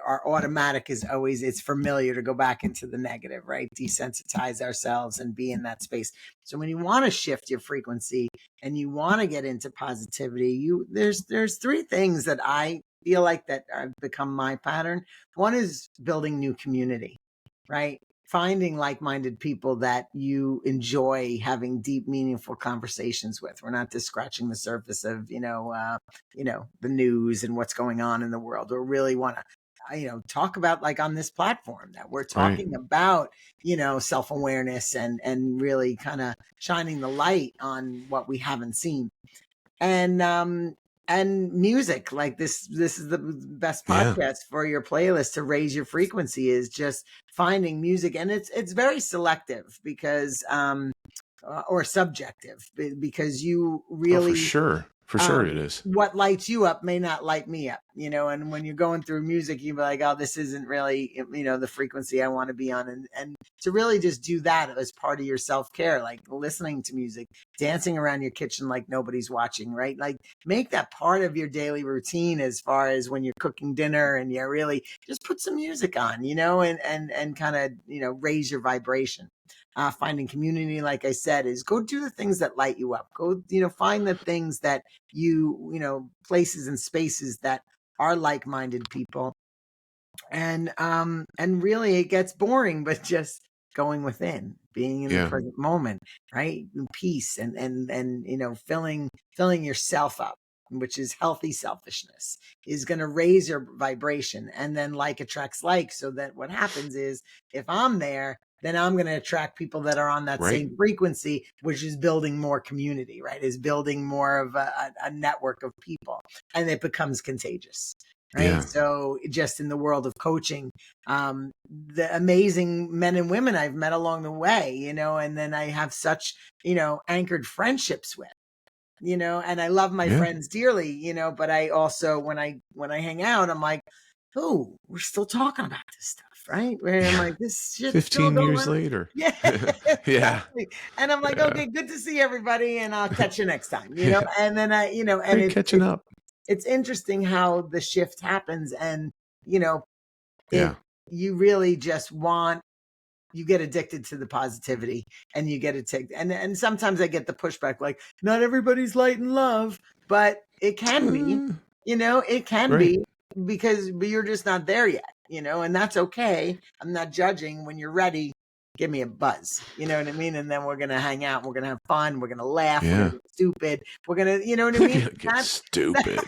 our automatic is always, it's familiar to go back into the negative, right? Desensitize ourselves and be in that space. So when you want to shift your frequency and you want to get into positivity, there's three things that I feel like that have become my pattern. One is building new community, right? Finding like-minded people that you enjoy having deep, meaningful conversations with. We're not just scratching the surface of, the news and what's going on in the world. We really want to, talk about, like, on this platform that we're Right. talking about, self-awareness and really kind of shining the light on what we haven't seen. And music, like this is the best Yeah. podcast for your playlist to raise your frequency, is just finding music. And it's very selective because or subjective, because you Oh, for really, sure. For sure it is. what lights you up may not light me up, and when you're going through music, you be like, oh, this isn't really, the frequency I want to be on. And to really just do that as part of your self-care, like listening to music, dancing around your kitchen like nobody's watching, right? Like, make that part of your daily routine, as far as when you're cooking dinner, and you really just put some music on, and kind of, raise your vibration. Finding community, like I said, is go do the things that light you up. Go, find the things that places and spaces that are like-minded people. And really, it gets boring, but just going within, being in the Yeah. present moment, right? In peace, and filling yourself up, which is healthy selfishness, is going to raise your vibration. And then like attracts like, so that what happens is, if I'm there, then I'm going to attract people that are on that Right. same frequency, which is building more community, right? Is building more of a network of people, and it becomes contagious. Right. Yeah. So just in the world of coaching, the amazing men and women I've met along the way, and then I have such, anchored friendships with, and I love my Yeah. friends dearly, but I also, when I hang out, I'm like, oh, we're still talking about this stuff, right? Where I'm Yeah. like, this shit's still 15 going years on. later. Yeah, Yeah. exactly. And I'm like, Yeah. okay, good to see everybody, and I'll catch you next time, Yeah. and then and Great catching up. it's interesting how the shift happens. And you know Yeah. it you really just want, you get addicted to the positivity, and you get addicted. And sometimes I get the pushback, like, not everybody's light and love, but it can be, Uh, it can right. be, but you're just not there yet, and that's okay. I'm not judging. When you're ready, give me a buzz, you know what I mean? And then we're gonna hang out, we're gonna have fun, we're gonna laugh, we're gonna Yeah. get stupid, we're gonna, you know what I mean? Get That's that, stupid.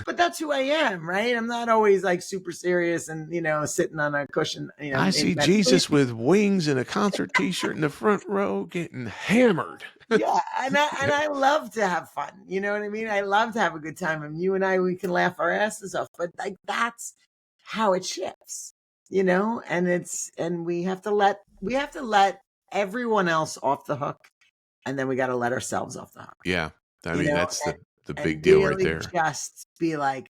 but that's who I am, right? I'm not always like super serious and, sitting on a cushion, I in see Jesus meditation. with wings and a concert t-shirt in the front row getting hammered. Yeah, and I and Yeah. I love to have fun. You know what I mean? I love to have a good time, and you and I, we can laugh our asses off. But like, that's how it shifts, and we have to let everyone else off the hook, and then we got to let ourselves off the hook. Yeah. I You mean, know, that's and the big and deal right really there. just be like,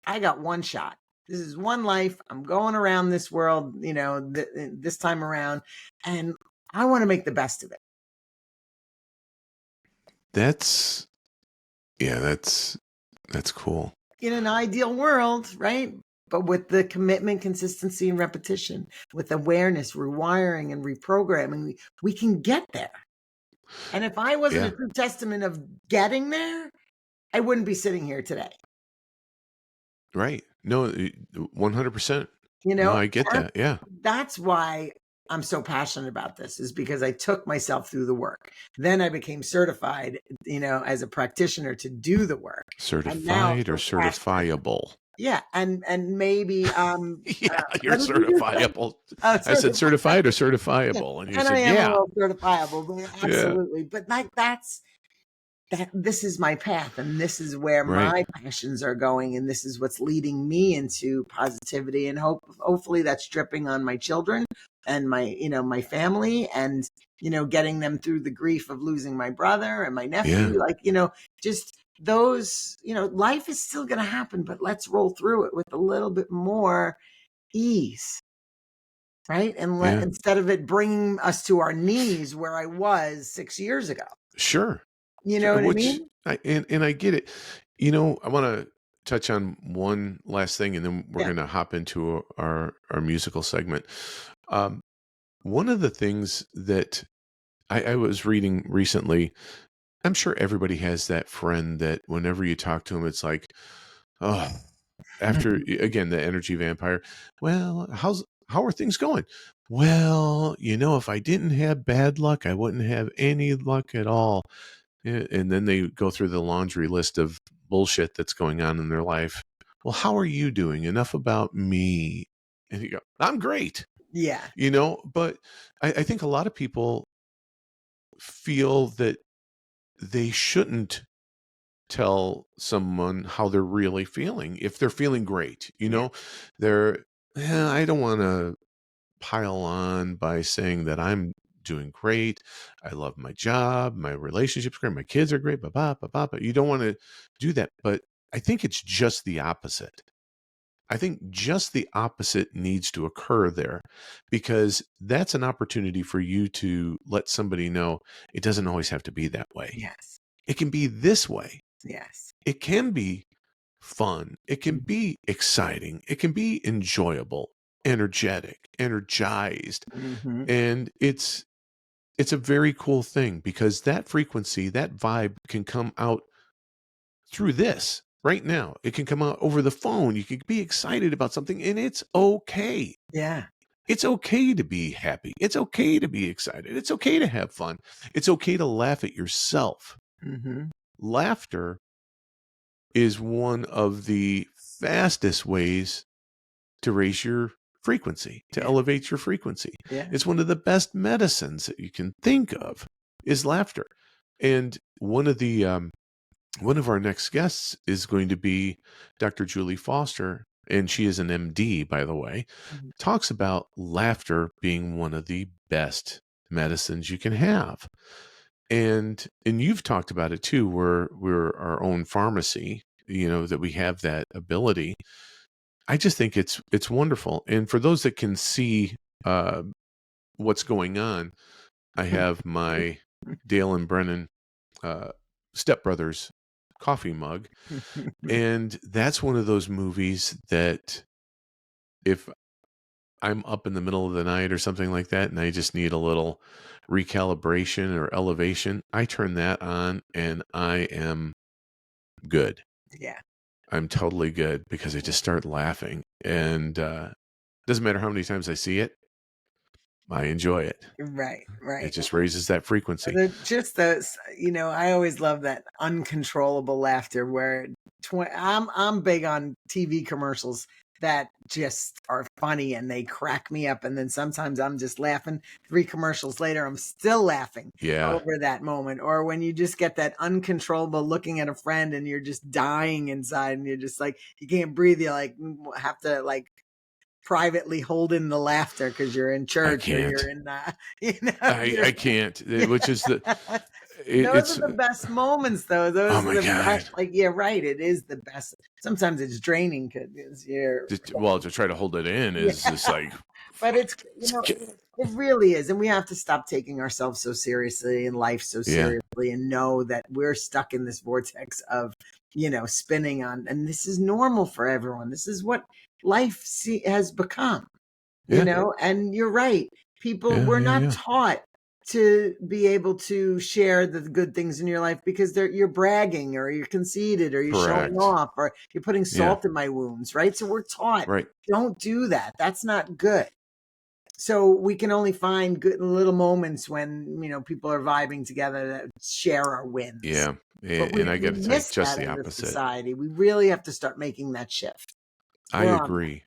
I got one shot. This is one life. I'm going around this world, this time around, and I want to make the best of it. That's yeah, that's cool. In an ideal world, right? But with the commitment, consistency, and repetition, with awareness, rewiring, and reprogramming, we can get there. And if I wasn't Yeah. a true testament of getting there, I wouldn't be sitting here today. Right. No, 100%. You No, know, I get that. Yeah. that's why I'm so passionate about this, is because I took myself through the work. Then I became certified, as a practitioner to do the work. And now I'm Certified or so passionate. certifiable? Yeah, and maybe Yeah, you're what did you just say? certifiable. I said Certified. certified or Yeah, certifiable, and you and I said, am a "Yeah, little certifiable, but yeah, absolutely. But this is my path, and this is where right, my passions are going, and this is what's leading me into positivity, and hopefully that's dripping on my children and my family, and getting them through the grief of losing my brother and my yeah, nephew, like just those, life is still going to happen, but let's roll through it with a little bit more ease, right? And yeah, instead of it bringing us to our knees where I was 6 years ago. sure." You know Sure, what I which mean? and I get it. I want to touch on one last thing, and then we're Yeah. going to hop into our musical segment. Um, One of the things that I was reading recently, I'm sure everybody has that friend that whenever you talk to them, it's like, oh, after again the energy vampire. Well, how are things going? Well, if I didn't have bad luck, I wouldn't have any luck at all. Yeah, and then they go through the laundry list of bullshit that's going on in their life. Well, how are you doing? Enough about me. And you go, I'm great. Yeah. But I think a lot of people feel that they shouldn't tell someone how they're really feeling if they're feeling great. Yeah. They're, I don't want to pile on by saying that I'm doing great. I love my job. My relationship's great. My kids are great. Ba ba ba ba. But you don't want to do that. But I think it's just the opposite. I think just the opposite needs to occur there, because that's an opportunity for you to let somebody know it doesn't always have to be that way. Yes. It can be this way. Yes. It can be fun. It can be exciting. It can be enjoyable, energetic, energized. Mm-hmm. And it's a very cool thing, because that frequency, that vibe can come out through this right now. It can come out over the phone. You can be excited about something, and it's okay. Yeah. It's okay to be happy. It's okay to be excited. It's okay to have fun. It's okay to laugh at yourself. Mm-hmm. Laughter is one of the fastest ways to raise your frequency, to Yeah. elevate your frequency. Yeah. It's one of the best medicines that you can think of is laughter. And one of our next guests is going to be Dr. Julie Foster, and she is an MD, by the way, Mhm. talks about laughter being one of the best medicines you can have. And you've talked about it too, where we're our own pharmacy, that we have that ability. I just think it's wonderful. And for those that can see uh, what's going on, I have my Dale and Brennan uh, stepbrothers coffee mug, and that's one of those movies that if I'm up in the middle of the night or something like that, and I just need a little recalibration or elevation, I turn that on, and I am good. Yeah. I'm totally good, because I just start laughing, and doesn't matter how many times I see it, I enjoy it. Right. It Right. just raises that frequency. Just those, I always love that uncontrollable laughter where I'm big on TV commercials that just are funny and they crack me up. And then sometimes I'm just laughing. 3 commercials later, I'm still laughing Yeah, over that moment. Or when you just get that uncontrollable looking at a friend and you're just dying inside and you're just like, you can't breathe. You like have to like privately hold in the laughter because you're in I church or you're can't. in, I can't. Which is those it's are the best moments, though. oh Those are my the best. god. Like, yeah, right. It is the best. Sometimes it's draining because you're, Well, to try to hold it in yeah, is just like But it really is. And we have to stop taking ourselves so seriously and life so Yeah, seriously and know that we're stuck in this vortex of, spinning on. And this is normal for everyone. This is what life has become, yeah, and you're right. People, yeah, we're yeah, not yeah. taught to be able to share the good things in your life because you're bragging or you're conceited or you're showing Correct. off or you're putting Yeah, salt in my wounds, right? So we're taught, right. don't do that. That's not good. So we can only find good little moments when, people are vibing together that share our wins. Yeah, But and I we got to tell you, miss just that the in this opposite. society. We really have to start making that shift. I We're on that. agree.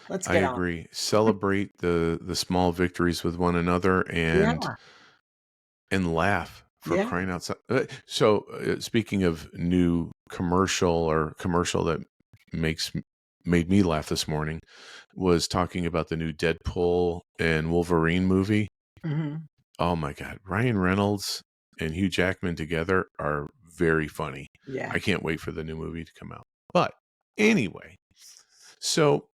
Let's I get on. agree. Celebrate the small victories with one another, Yeah. and laugh, for Yeah. crying outside. Speaking of new commercial that makes made me laugh this morning, was talking about the new Deadpool and Wolverine movie. Hmm. Oh my God, Ryan Reynolds and Hugh Jackman together are very funny. Yeah. I can't wait for the new movie to come out. But anyway, so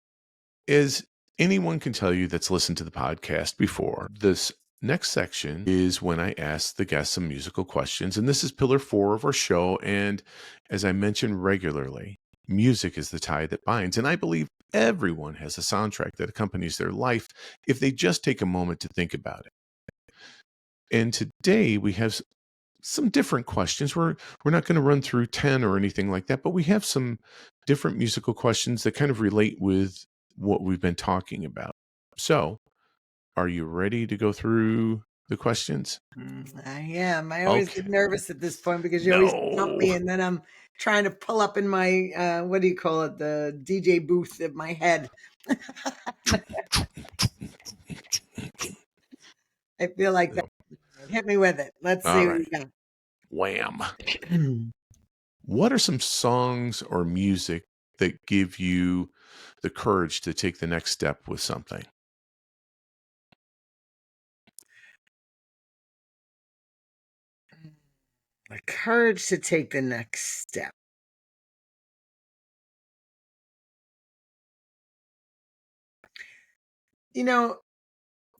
as anyone can tell you that's listened to the podcast before, this next section is when I ask the guests some musical questions. And this is pillar 4 of our show. And as I mention regularly, music is the tie that binds. And I believe everyone has a soundtrack that accompanies their life if they just take a moment to think about it. And today we have some different questions. We're not going to run through 10 or anything like that, but we have some different musical questions that kind of relate with what we've been talking about. So, are you ready to go through the questions? I am. I always Okay. get nervous at this point because you always jump No. me, and then I'm trying to pull up in my what do you call it, the DJ booth in my head. I feel like that. Hit me with it. Let's All see what right. you Wham. got. What are some songs or music that give you the courage to take the next step with something? The courage to take the next step. You know,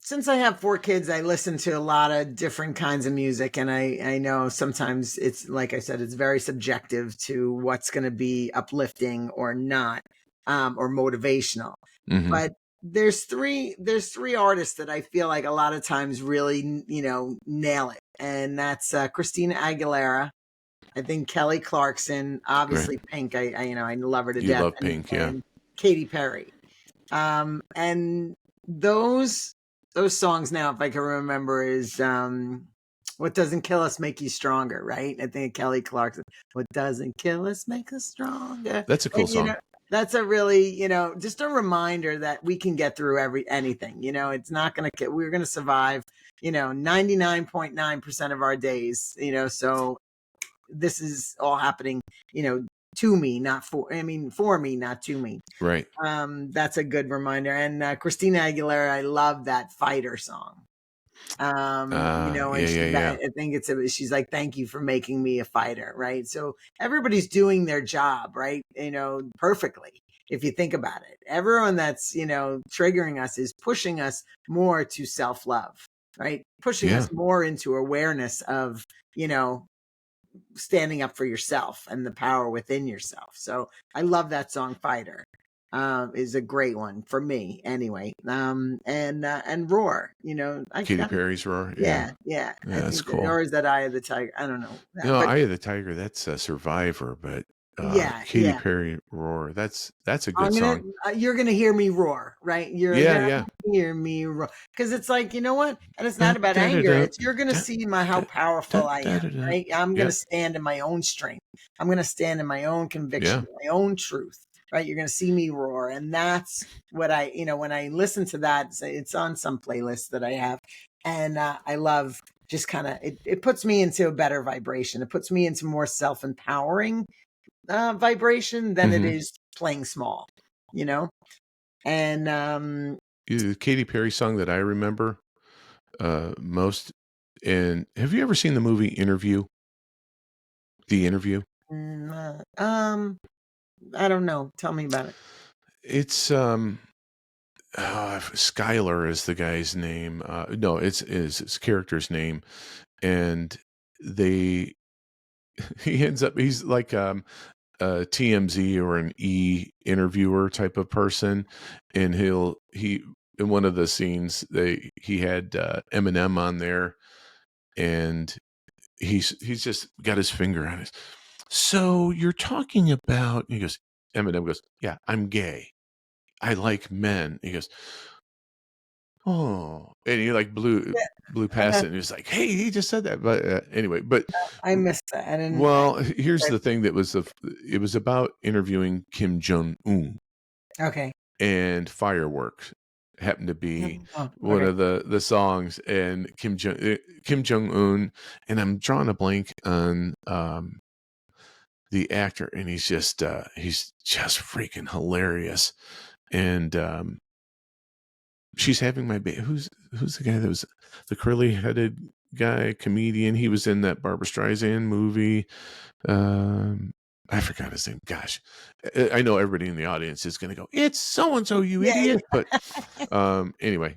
since I have 4 kids, I listen to a lot of different kinds of music. And I know sometimes it's, like I said, it's very subjective to what's going to be uplifting or not, or motivational. Hmm. But there's three artists that I feel like a lot of times really, nail it. And that's Christina Aguilera. I think Kelly Clarkson, Right. obviously Pink. I love her to You death, love and Pink, yeah. Katy Perry. And those songs now, if I can remember, is "What Doesn't Kill Us Make You Stronger," right? I think Kelly Clarkson. What doesn't kill us make us stronger, That's a cool and song. that's a really just a reminder that we can get through anything. It's not going to. We're going to survive. 99.9% of our days. So this is all happening. To me, not for. I mean, for me, not to me. Right. That's a good reminder. And Christina Aguilera, I love that Fighter song. And Yeah, yeah, yeah. I think she's like, thank you for making me a fighter, right? So everybody's doing their job, right? Perfectly. If you think about it, everyone that's, triggering us is pushing us more to self-love, right? Pushing Yeah. us more into awareness of, you know, standing up for yourself and the power within yourself. So I love that song Fighter. Is a great one for me anyway. And Roar, I Katy got Perry's Roar. Yeah. yeah. I Yeah, that's think that, cool. or is that Eye of the Tiger? I don't know that, No, but Eye of the Tiger, that's a Survivor, but yeah, Katy yeah. Perry Roar, that's a good song. You're gonna hear me roar, right? You're Yeah, gonna yeah. hear me roar because it's like, you know what? And it's Da, not about da, da, anger. da, It's you're gonna da, see how da, da, powerful I da, am, da, da. right? I'm gonna Yep. stand in my own strength. I'm gonna stand in my own Yeah. conviction, my own truth, right? You're gonna see me roar, and that's what when I listen to that, it's on some playlist that I have, and I love just kind of it puts me into a better vibration. It puts me into more self empowering vibration than it Hmm. is playing small, you know? And The Katy Perry song that I remember most. And have you ever seen the movie Interview? The Interview? mm, uh, um, I don't know. Tell me about it. It's Skylar is the guy's name. No, it's his character's name, and they he ends up he's like a TMZ or an E interviewer type of person, and he in one of the scenes he had Eminem on there, and he's just got his finger on it. So you're talking about, he goes, Eminem goes, yeah, I'm gay. I like men. He goes, oh, and he like blew past Yeah, it, and he was like, hey, he just said that. But anyway, but I missed that. I didn't. well, here's the thing that was it was about interviewing Kim Jong Un, Okay. and fireworks happened to be Oh, one okay. of the songs, and Kim Jong Un, and I'm drawing a blank on the actor, and he's just freaking hilarious. And she's having my baby. Who's the guy that was the curly headed guy comedian? He was in that Barbra Streisand movie. I forgot his name. Gosh, I know everybody in the audience is going to go, "It's so and so, you Yeah, idiot!" But anyway,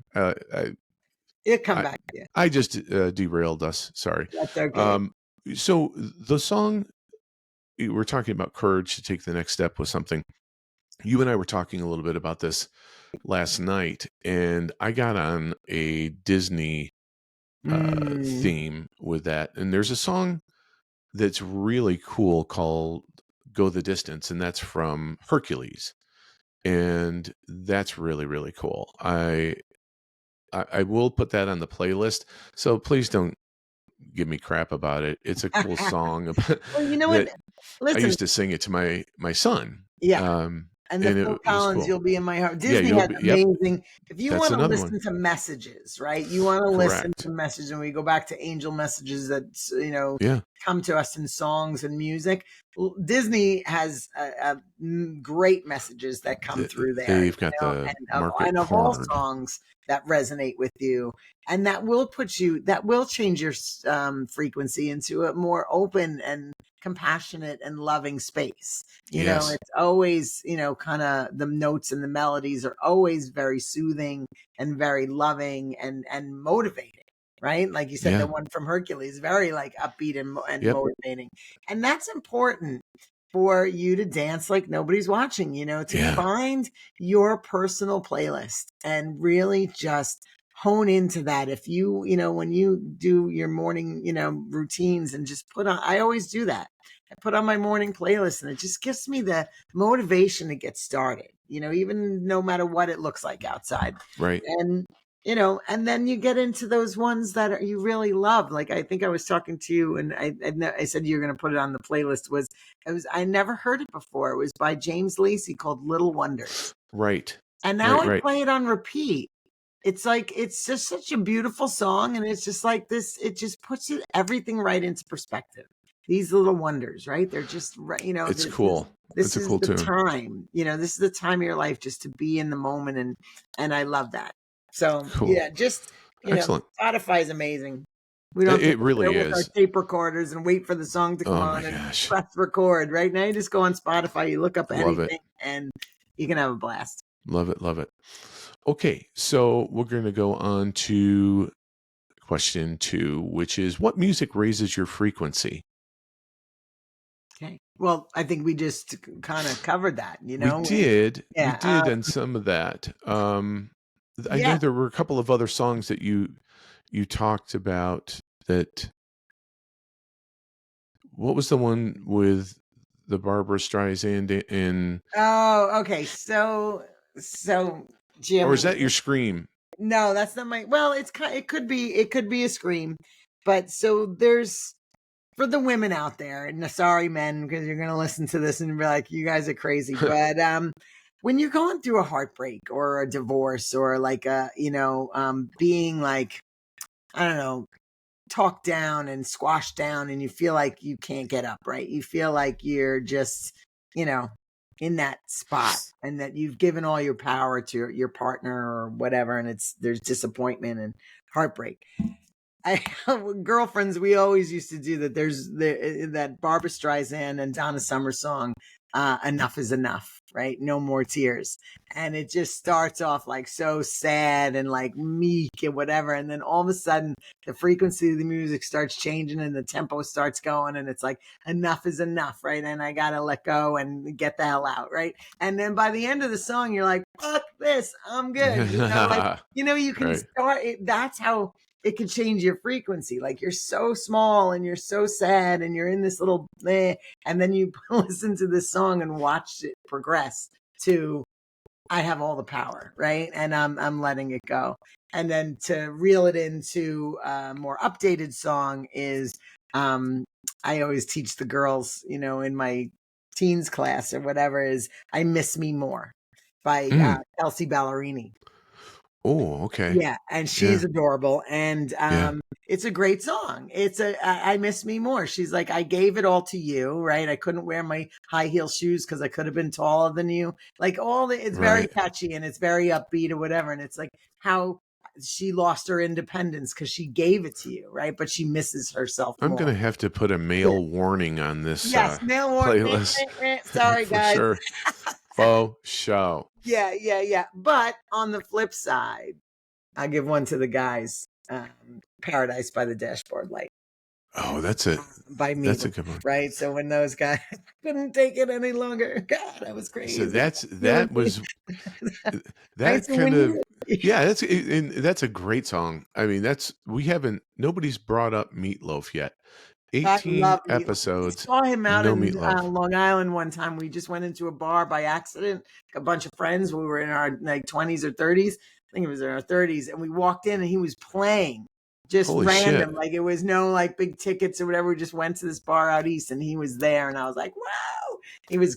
it'll come I back. Yeah, I just derailed us. Sorry. that's okay. Um, so the song, we're talking about courage to take the next step with something. You and I were talking a little bit about this last night, and I got on a Disney Mm, theme with that. And there's a song that's really cool called "Go the Distance," and that's from Hercules, and that's really really cool. I will put that on the playlist, so please don't give me crap about it. It's a cool song well, you know what? that I Listen, used to sing it to my son, yeah. And the and Phil it was Collins, cool. "You'll Be in My Heart." Yeah, Disney you'll has be. Yep, amazing. If you that's want to another one. listen to messages, right? You want to listen Correct. to messages, and we go back to angel messages that Yeah, come to us in songs and music. Disney has great messages that come through there, they've got the market and of all cornered. songs that resonate with you, and that will change your frequency into a more open and compassionate and loving space. Yes. It's always, kind of the notes and the melodies are always very soothing and very loving and motivating. Right? Like you said, the Yeah. one from Hercules, very like upbeat and Yep. motivating. And that's important for you to dance like nobody's watching, to Yeah. find your personal playlist and really just hone into that. If when you do your morning, routines, and just I always do that. I put on my morning playlist, and it just gives me the motivation to get started, even no matter what it looks like outside. Right. And, and then you get into those ones that you really love. Like, I think I was talking to you, and I said you're going to put it on the playlist. I never heard it before. It was by James Lacey, called Little Wonders. Right. And now Right. I Right. play it on repeat. It's like, it's just such a beautiful song. And it's just like this, it just puts everything right into perspective. These little wonders, right? They're just, It's cool. this It's a is cool the tune. time, this is the time of your life just to be in the moment. And I love that. So Cool. yeah, just, Excellent. Spotify is amazing. We don't have to It sit there really with our is. tape recorders and wait for the song to come Oh my on and gosh. press record. Right now, you just go on Spotify, you look up Love it. anything, and you can have a blast. Love it. Love it. Okay. So we're going to go on to question 2, which is, what music raises your frequency? Okay. Well, I think we just kind of covered that, We did. We yeah. did on some of that. I know Yeah. there were a couple of other songs that you talked about that. What was the one with the Barbara Streisand in, Oh, okay. So, or is Jim, that your scream? no, that's not my, well, it could be a scream, but so there's, for the women out there, and sorry, men, because you're going to listen to this and be like, you guys are crazy. But when you're going through a heartbreak or a divorce, or like being like, I don't know, talked down and squashed down, and you feel like you can't get up, right? You feel like you're just, in that spot, and that you've given all your power to your partner or whatever, and there's disappointment and heartbreak. Girlfriends, we always used to do that. There's that Barbara Streisand and Donna Summer song, enough is enough, right? No more tears. And it just starts off like so sad and like meek and whatever. And then all of a sudden the frequency of the music starts changing and the tempo starts going and it's like enough is enough, right? And I gotta let go and get the hell out, right? And then by the end of the song, you're like, fuck this, I'm good. You can Right. start it. That's how it can change your frequency. Like you're so small and you're so sad and you're in this little and then you listen to this song and watch it progress to I have all the power, right? And I'm letting it go. And then to reel it into a more updated song is I always teach the girls, in my teens class or whatever, is I Miss Me More by Elsie Ballerini. Oh, okay. Yeah, and Yeah. she's adorable, and Yeah. it's a great song. It's I Miss Me More. She's like, I gave it all to you, right? I couldn't wear my high heel shoes because I could have been taller than you. Like it's very Right. catchy and it's very upbeat or whatever. And it's like how she lost her independence because she gave it to you, right? But she misses herself I'm more. gonna have to put a mail warning on this Yes, mail warning. playlist Sorry, for guys. sure. Faux show. Yeah. But on the flip side, I'll give one to the guys. Paradise by the Dashboard Light. Oh, that's a By me, that's a good one. right? So when those guys couldn't take it any longer, God, that was crazy. So that was Right? that So kind of yeah, that's a great song. I mean, nobody's brought up Meatloaf yet. I 18 love Meatloaf. I episodes, saw him out no in Meatloaf. Long Island one time. We just went into a bar by accident. A bunch of friends. We were in our like 20s or 30s. I think it was in our 30s, and we walked in and he was playing. Just Holy random, shit. like it was no like big tickets or whatever. We just went to this bar out east, and he was there, and I was like, "Wow!"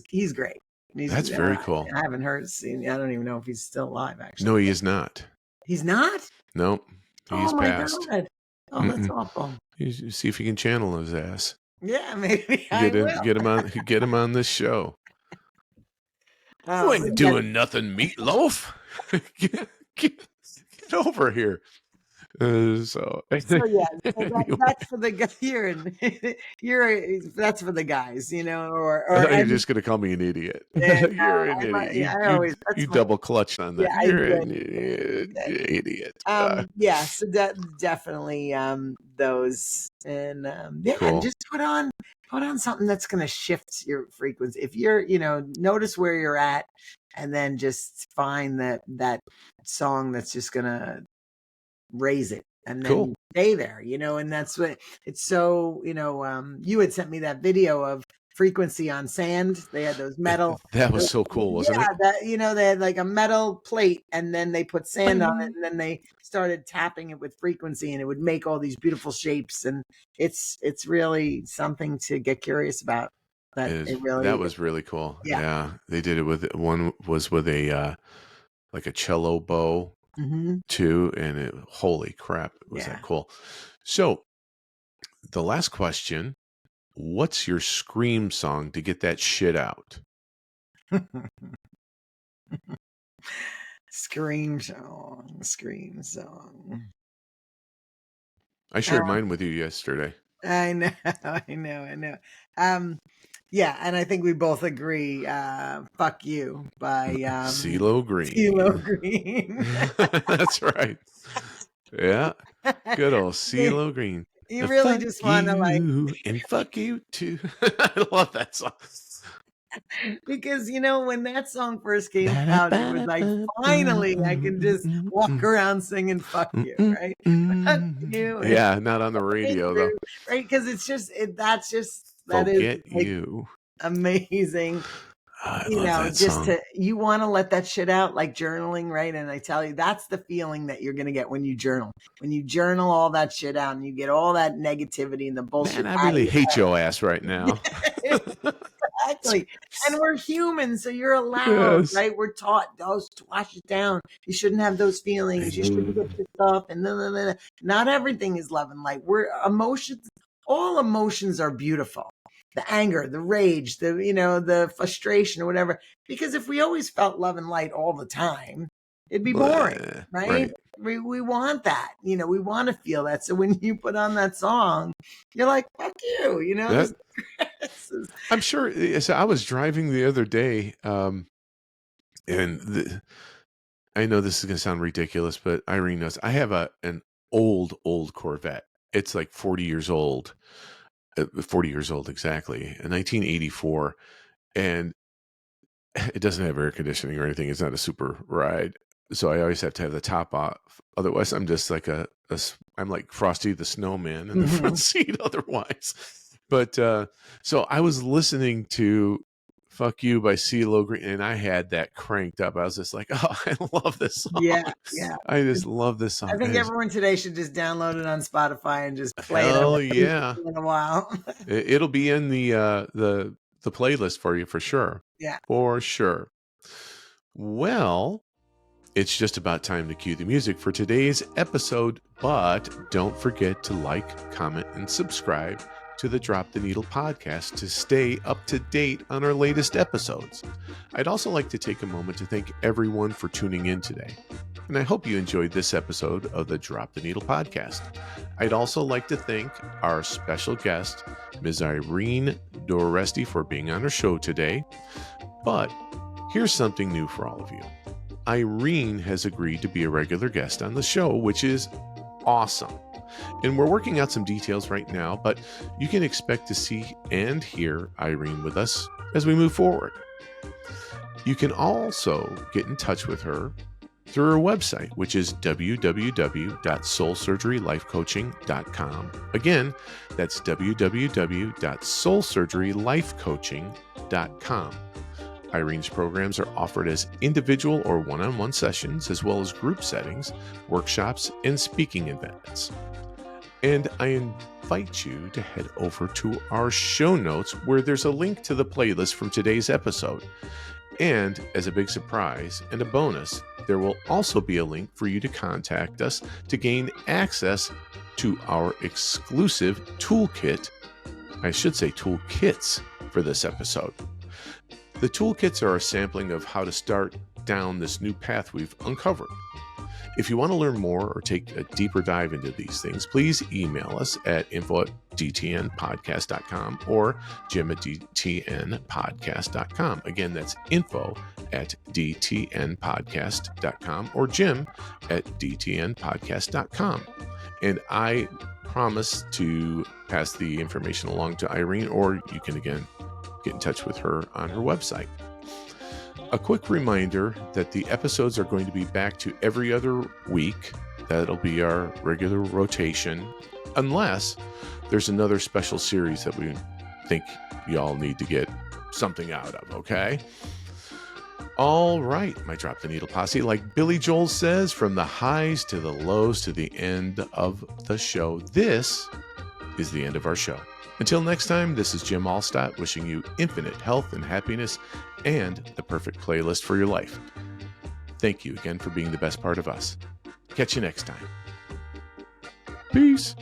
He's great. That's very cool. I haven't seen. I don't even know if he's still alive. Actually, No, he is not. he's not. Nope. He's Oh my passed. god! Oh, that's Mm-mm. awful. You see if you can channel his ass. Yeah, maybe I will. Get him on this show. You Oh, ain't doing nothing, Meatloaf. Get over here. So yeah, so anyway, that's for the guy. That's for the guys, I or thought you were and, just gonna call me an idiot. and You're an idiot. I always You that's my double clutched on yeah that. I You're did. an idiot. Yeah, so that definitely those and yeah, and Cool. just put on something that's going to shift your frequency. If you're, notice where you're at and then just find that song that's just going to raise it and then Cool. stay there, and that's what it's so, you had sent me that video of Frequency on Sand. They had those metal. That was so cool, wasn't it? That they had like a metal plate and then they put sand on it Bing. and then they started tapping it with frequency and it would make all these beautiful shapes and it's really something to get curious about. That was really cool. Yeah. Yeah. They did it with one was with a like a cello bow too, and holy crap, was that cool. So the last question, what's your scream song to get that shit out? Scream song. I shared mine with you yesterday. I know. Yeah, and I think we both agree. "Fuck You" by CeeLo Green. CeeLo Green. That's right. Yeah, good old CeeLo Green. You really just want to like, and fuck you too. I love that song. Because when that song first came out, it was like, finally I can just walk around singing "fuck you," right? Fuck you. Yeah, not on the radio though. Right? Because it's just that Forget is like you. Amazing. I love that song. You want to let that shit out, like journaling, right? And I tell you, that's the feeling that you're going to get when you journal. When you journal all that shit out and you get all that negativity and the bullshit. Man, I really hate your ass right now. Exactly. And we're human, so you're allowed, right? We're taught, wash it down. You shouldn't have those feelings. You shouldn't get pissed off. And not everything is love and light. All emotions are beautiful. The anger, the rage, the frustration or whatever. Because if we always felt love and light all the time, it'd be boring, right? We want that, we want to feel that. So when you put on that song, you're like, fuck you, I'm sure. So I was driving the other day, and I know this is going to sound ridiculous, but Irene knows I have an old Corvette. It's like 40 years old, 40 years old exactly, in 1984, and it doesn't have air conditioning or anything. It's not a super ride, so I always have to have the top off. Otherwise, I'm just like I'm like Frosty the Snowman in the front seat. Otherwise, but so I was listening to "Fuck You" by CeeLo Green, and I had that cranked up. I was just like, "Oh, I love this song! Yeah, I just love this I song." think everyone today should just download it on Spotify and just play it Hell every yeah! once in a while. It'll be in the playlist for you for sure. Yeah. For sure. Well, it's just about time to cue the music for today's episode, but don't forget to like, comment, and subscribe to the Drop the Needle podcast to stay up to date on our latest episodes. I'd also like to take a moment to thank everyone for tuning in today, and I hope you enjoyed this episode of the Drop the Needle podcast. I'd also like to thank our special guest, Ms. Irene Doreste, for being on our show today. But here's something new for all of you. Irene has agreed to be a regular guest on the show, which is awesome. And we're working out some details right now, but you can expect to see and hear Irene with us as we move forward. You can also get in touch with her through her website, which is www.soulsurgerylifecoaching.com. Again, that's www.soulsurgerylifecoaching.com. Irene's programs are offered as individual or one-on-one sessions, as well as group settings, workshops, and speaking events. And I invite you to head over to our show notes, where there's a link to the playlist from today's episode. And as a big surprise and a bonus, there will also be a link for you to contact us to gain access to our exclusive toolkit. I should say toolkits for this episode. The toolkits are a sampling of how to start down this new path we've uncovered. If you want to learn more or take a deeper dive into these things, please email us at info@dtnpodcast.com or jim@dtnpodcast.com. Again, that's info@dtnpodcast.com or jim@dtnpodcast.com. And I promise to pass the information along to Irene, or you can again get in touch with her on her website. A quick reminder that the episodes are going to be back to every other week. That'll be our regular rotation, unless there's another special series that we think y'all need to get something out of, okay? All right, my Drop the Needle posse. Like Billy Joel says, from the highs to the lows to the end of the show, this is the end of our show. Until next time, this is Jim Alstott wishing you infinite health and happiness and the perfect playlist for your life. Thank you again for being the best part of us. Catch you next time. Peace.